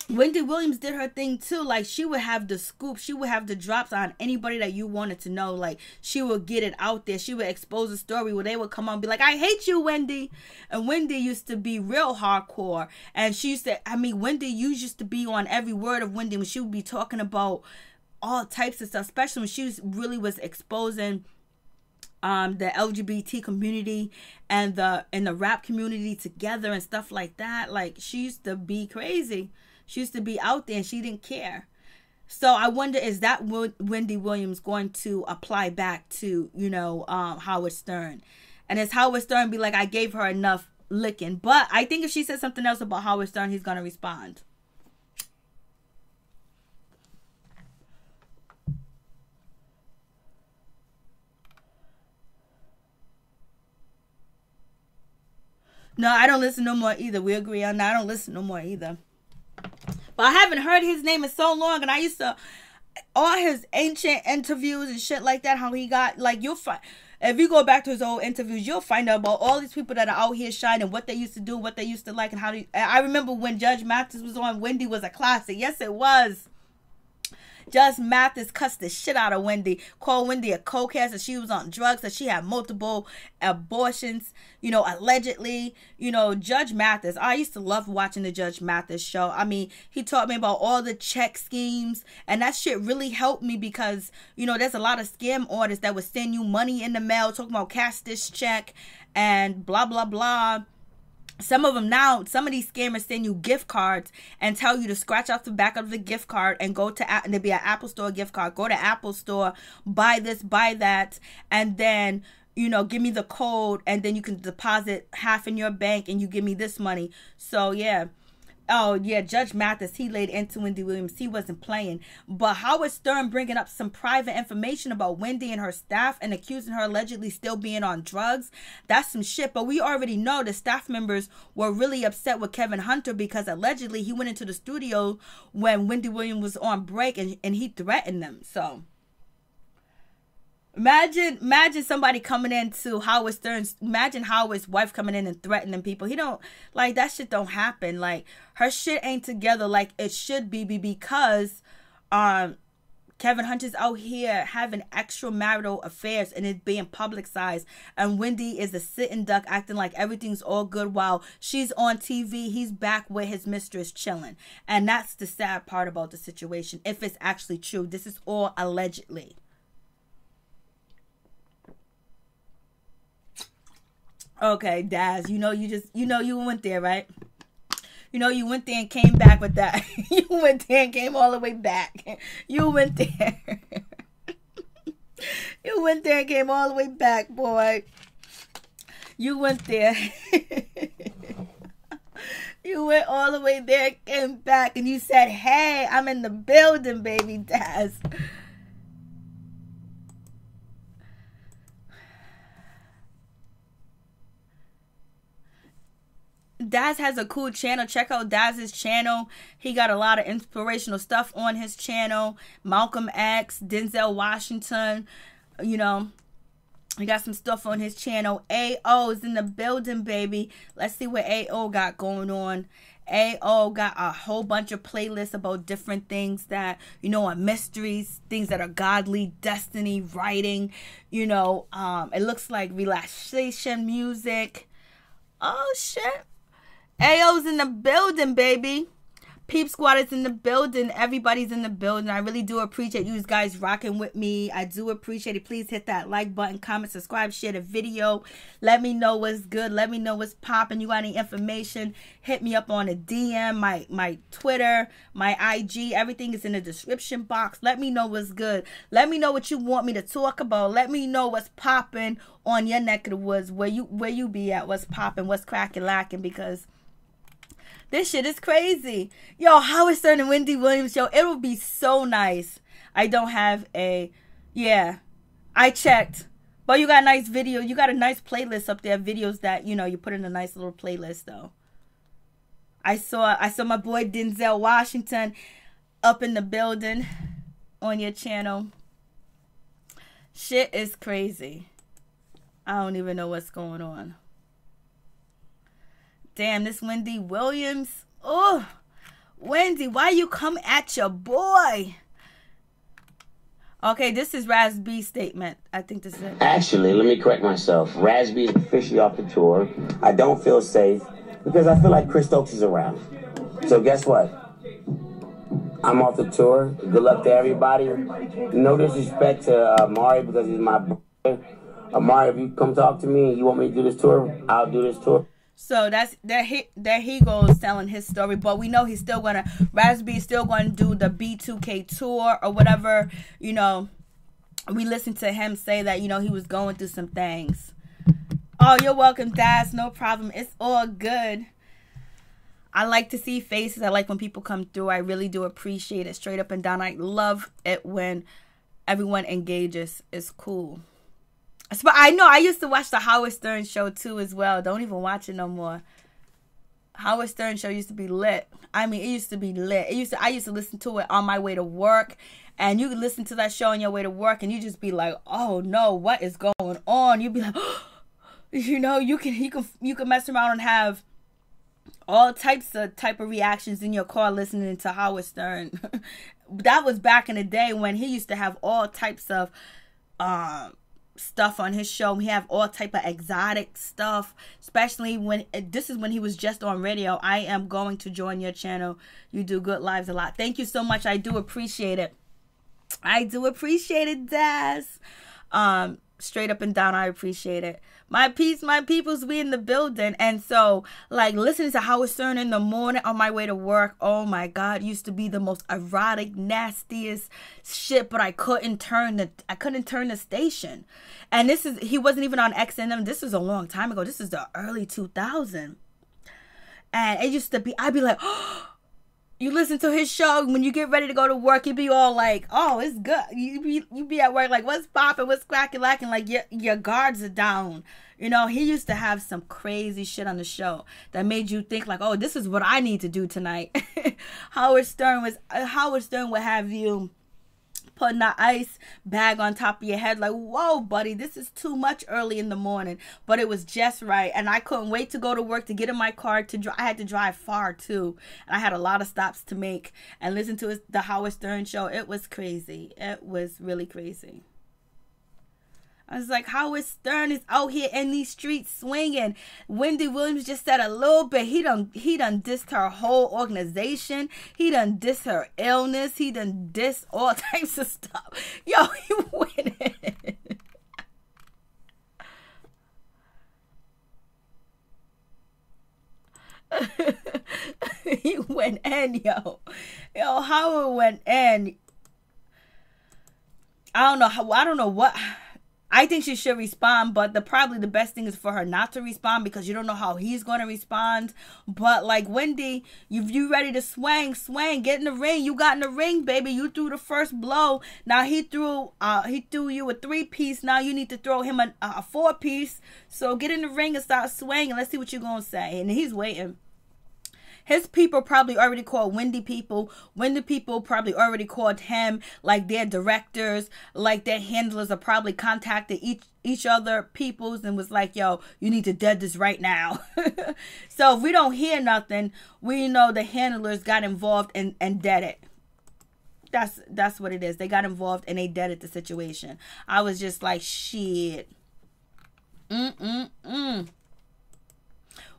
Wendy Williams did her thing too. Like, she would have the scoop. She would have the drops on anybody that you wanted to know. Like, she would get it out there. She would expose a story where they would come on and be like, I hate you, Wendy. And Wendy used to be real hardcore. And she used to, Wendy used to be on every word of Wendy when she would be talking about all types of stuff, especially when she really was exposing the LGBT community and the rap community together and stuff like that. Like, she used to be crazy. She used to be out there, and she didn't care. So I wonder, is that Wendy Williams going to apply back to, Howard Stern? And is Howard Stern be like, I gave her enough licking? But I think if she says something else about Howard Stern, he's going to respond. No, I don't listen no more either. We agree on that. I don't listen no more either. But I haven't heard his name in so long, and I used to, all his ancient interviews and shit like that, how he got, like, you'll find, if you go back to his old interviews, you'll find out about all these people that are out here shining, what they used to do, what they used to like, and how I remember when Judge Mathis was on, Wendy was a classic. Yes, it was. Judge Mathis cussed the shit out of Wendy, called Wendy a cokehead, that she was on drugs, that she had multiple abortions, allegedly. Judge Mathis, I used to love watching the Judge Mathis show. He taught me about all the check schemes, and that shit really helped me because, there's a lot of scam artists that would send you money in the mail, talking about cash this check and blah, blah, blah. Some of these scammers send you gift cards and tell you to scratch off the back of the gift card and go to, and there'll be an Apple Store gift card. Go to Apple Store, buy this, buy that, and then, give me the code, and then you can deposit half in your bank and you give me this money. So, yeah. Oh, yeah, Judge Mathis, he laid into Wendy Williams. He wasn't playing. But Howard Stern bringing up some private information about Wendy and her staff and accusing her allegedly still being on drugs, that's some shit. But we already know the staff members were really upset with Kevin Hunter because allegedly he went into the studio when Wendy Williams was on break and he threatened them. So Imagine somebody coming into Howard Stern's, imagine Howard's wife coming in and threatening people. He don't, like, that shit don't happen. Like, her shit ain't together like it should be because Kevin Hunter's out here having extramarital affairs and it's being publicized. And Wendy is a sitting duck acting like everything's all good while she's on TV. He's back with his mistress chilling. And that's the sad part about the situation. If it's actually true, this is all allegedly. Okay, Daz, you went there, right? You went there and came back with that. You went there and came all the way back. You went there. You went there and came all the way back, boy. You went there. You went all the way there, came back, and you said, hey, I'm in the building, baby, Daz. Daz has a cool channel. Check out Daz's channel. He got a lot of inspirational stuff on his channel. Malcolm X, Denzel Washington, he got some stuff on his channel. AO is in the building, baby. Let's see what AO got going on. AO got a whole bunch of playlists about different things that, are mysteries, things that are godly, destiny, writing, it looks like relaxation music. Oh, shit. AO's in the building, baby. Peep Squad is in the building. Everybody's in the building. I really do appreciate you guys rocking with me. I do appreciate it. Please hit that like button, comment, subscribe, share the video. Let me know what's good. Let me know what's popping. You got any information, hit me up on a DM, my Twitter, my IG. Everything is in the description box. Let me know what's good. Let me know what you want me to talk about. Let me know what's popping on your neck of the woods, where you be at, what's popping, what's cracking, lacking, because this shit is crazy. Yo, Howard Stern and Wendy Williams show. It would be so nice. I don't have a... Yeah, I checked. But you got a nice video. You got a nice playlist up there. Videos that, you put in a nice little playlist, though. I saw my boy Denzel Washington up in the building on your channel. Shit is crazy. I don't even know what's going on. Damn, this Wendy Williams. Oh, Wendy, why you come at your boy? Okay, this is Razb's statement. I think this is it. Actually, let me correct myself. Razb is officially off the tour. I don't feel safe because I feel like Chris Stokes is around. So guess what? I'm off the tour. Good luck to everybody. No disrespect to Amari because he's my brother. Amari, if you come talk to me and you want me to do this tour, I'll do this tour. So there he goes telling his story, but we know he's still gonna, Razb is still gonna do the B2K tour or whatever. We listened to him say that, he was going through some things. Oh, you're welcome, Daz. No problem. It's all good. I like to see faces. I like when people come through. I really do appreciate it. Straight up and down. I love it when everyone engages. It's cool. But I know I used to watch the Howard Stern show too as well. Don't even watch it no more. Howard Stern show used to be lit. I mean, it used to be lit. I used to listen to it on my way to work, and you could listen to that show on your way to work, and you just be like, "Oh no, what is going on?" You'd be like, you can mess around and have all type of reactions in your car listening to Howard Stern. That was back in the day when he used to have all types of stuff on his show. He have all type of exotic stuff, especially when this is when he was just on radio. I am going to join your channel. You do good lives a lot. Thank you so much. I do appreciate it. I do appreciate it, Daz. Straight up and down, I appreciate it. My peoples, we in the building. And so, like, listening to Howard Stern in the morning on my way to work, oh my God, used to be the most erotic, nastiest shit, but I couldn't turn the station. And he wasn't even on XNM. This is a long time ago. This is the early 2000s. And it used to be, I'd be like, oh, you listen to his show, when you get ready to go to work, you be all like, oh, it's good. You be at work like, what's popping, what's cracking, lacking, like your guards are down. He used to have some crazy shit on the show that made you think like, oh, this is what I need to do tonight. Howard Stern would have you putting the ice bag on top of your head. Like, whoa, buddy, this is too much early in the morning. But it was just right. And I couldn't wait to go to work, to get in my car. I had to drive far, too. And I had a lot of stops to make and listen to the Howard Stern show. It was crazy. It was really crazy. I was like, Howard Stern is out here in these streets swinging. Wendy Williams just said a little bit. He done dissed her whole organization. He done dissed her illness. He done dissed all types of stuff. Yo, he went in. He went in, yo. Yo, Howard went in. I don't know what. I think she should respond, but probably the best thing is for her not to respond, because you don't know how he's going to respond. But like, Wendy, if you ready to swing, get in the ring. You got in the ring, baby. You threw the first blow. Now he threw you a 3-piece. Now you need to throw him a 4-piece. So get in the ring and start swinging. Let's see what you're going to say. And he's waiting. His people probably already called Wendy people. Wendy people probably already called him. Like, their directors, like their handlers are probably contacted each other peoples and was like, yo, you need to dead this right now. So if we don't hear nothing, we know the handlers got involved and dead it. That's what it is. They got involved and they deaded the situation. I was just like, shit.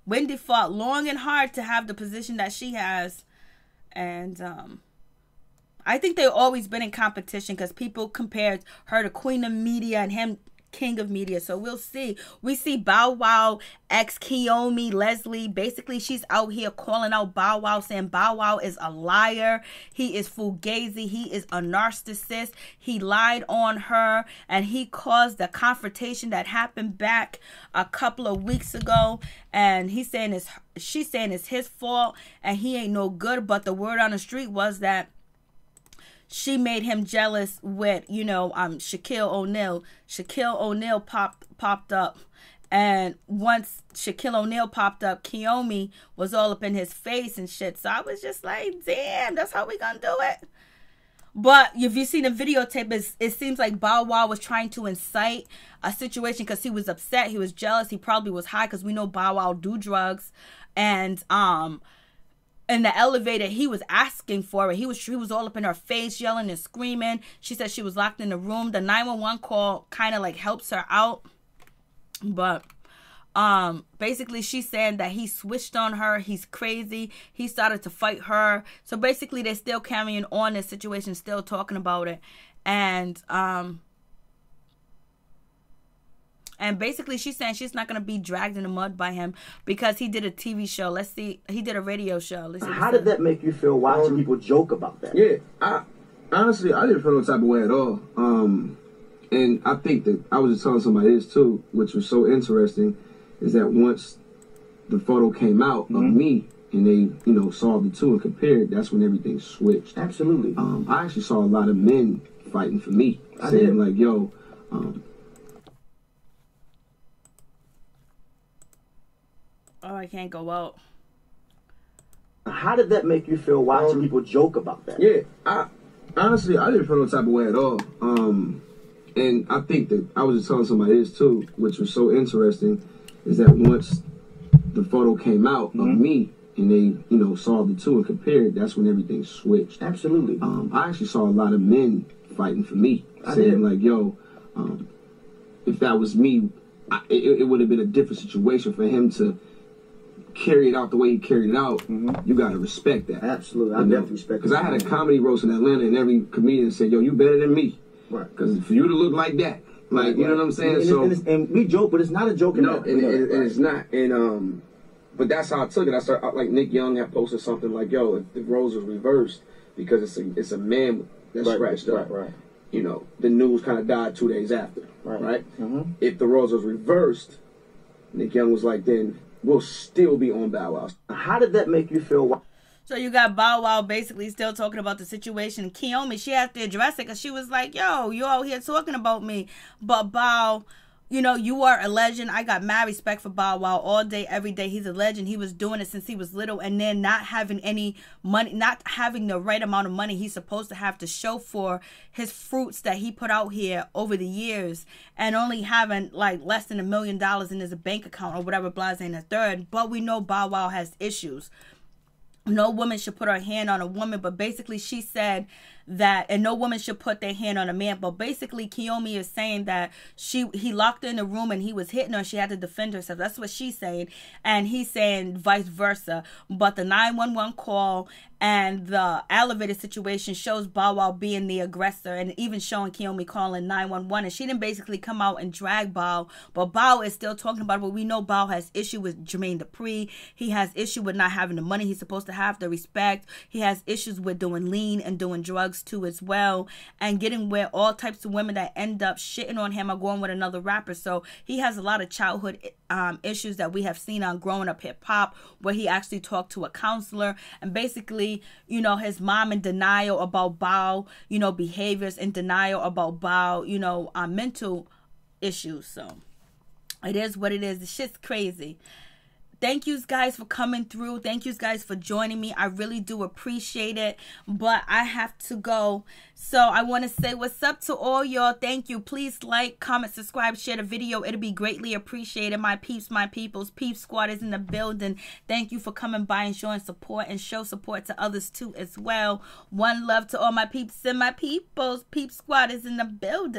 Wendy fought long and hard to have the position that she has. And I think they've always been in competition, because people compared her to Queen of Media and him King of Media. So we'll see. We see Bow Wow, ex-Kiyomi, Leslie. Basically, she's out here calling out Bow Wow, saying Bow Wow is a liar. He is fugazi. He is a narcissist. He lied on her, and he caused the confrontation that happened back a couple of weeks ago. And she's saying it's his fault, and he ain't no good. But the word on the street was that she made him jealous with, Shaquille O'Neal. Shaquille O'Neal popped up. And once Shaquille O'Neal popped up, Kiyomi was all up in his face and shit. So I was just like, damn, that's how we gonna do it. But if you see the videotape, it seems like Bow Wow was trying to incite a situation because he was upset. He was jealous. He probably was high, because we know Bow Wow do drugs. And, in the elevator, he was asking for it. He was all up in her face, yelling and screaming. She said she was locked in the room. The 911 call kind of like helps her out. But basically she's saying that he switched on her. He's crazy. He started to fight her. So basically they're still carrying on this situation, still talking about it. And basically she's saying she's not going to be dragged in the mud by him, because he did a TV show. Let's see. He did a radio show. Let's see. How did that make you feel watching people joke about that? Yeah, honestly, I didn't feel no type of way at all. And I think that I was just telling somebody this too, which was so interesting, is that once the photo came out of me and they, saw the two and compared, that's when everything switched. Absolutely. I actually saw a lot of men fighting for me, saying like, yo, oh, I can't go out. How did that make you feel watching people joke about that? Yeah, honestly, I didn't feel no type of way at all. And I think that I was just telling somebody this too, which was so interesting, is that once the photo came out of me and they, saw the two and compared, that's when everything switched. Absolutely. I actually saw a lot of men fighting for me, saying like, yo, if that was me, it would have been a different situation for him to carry it out the way he carried it out. You got to respect that. Absolutely. I definitely respect that. Because I had a comedy roast in Atlanta, and every comedian said, yo, you better than me. Right. Because for you to look like that, like, you know what I'm saying? And we joke, but it's not a joke. No, and it's not. And but that's how I took it. I started, like Nick Young had posted something like, yo, if the roles was reversed, because it's a man that's scratched up. Right. The news kind of died 2 days after. Right. If the roles was reversed, Nick Young was like, then we'll still be on Bow Wow. How did that make you feel? So you got Bow Wow basically still talking about the situation. Kiyomi, she had to address it, because she was like, yo, you out here talking about me. But Bow you know, you are a legend. I got mad respect for Bow Wow all day, every day. He's a legend. He was doing it since he was little, and then not having any money, not having the right amount of money he's supposed to have to show for his fruits that he put out here over the years, and only having like less than $1 million in his bank account or whatever, blase and a third. But we know Bow Wow has issues. No woman should put her hand on a woman, but basically she said that, and no woman should put their hand on a man, but basically Kiyomi is saying that he locked her in the room and he was hitting her, she had to defend herself. That's what she's saying, and he's saying vice versa. But the 911 call and the elevator situation shows Bow Wow being the aggressor, and even showing Kiyomi calling 911, and she didn't basically come out and drag Bow, but Bow is still talking about it. But we know Bow has issue with Jermaine Dupri. He has issue with not having the money he's supposed to have, the respect. He has issues with doing lean and doing drugs too as well, and getting with all types of women that end up shitting on him or going with another rapper. So he has a lot of childhood issues that we have seen on Growing Up Hip Hop, where he actually talked to a counselor, and basically, you know, his mom in denial about Bow, you know, behaviors, in denial about Bow, you know, mental issues. So it is what it is. The shit's crazy. Thank you guys for coming through. Thank you guys for joining me. I really do appreciate it. But I have to go. So I want to say what's up to all y'all. Thank you. Please like, comment, subscribe, share the video. It'll be greatly appreciated. My peeps, my peoples. Peep Squad is in the building. Thank you for coming by and showing support, and show support to others too as well. One love to all my peeps and my peoples. Peep Squad is in the building.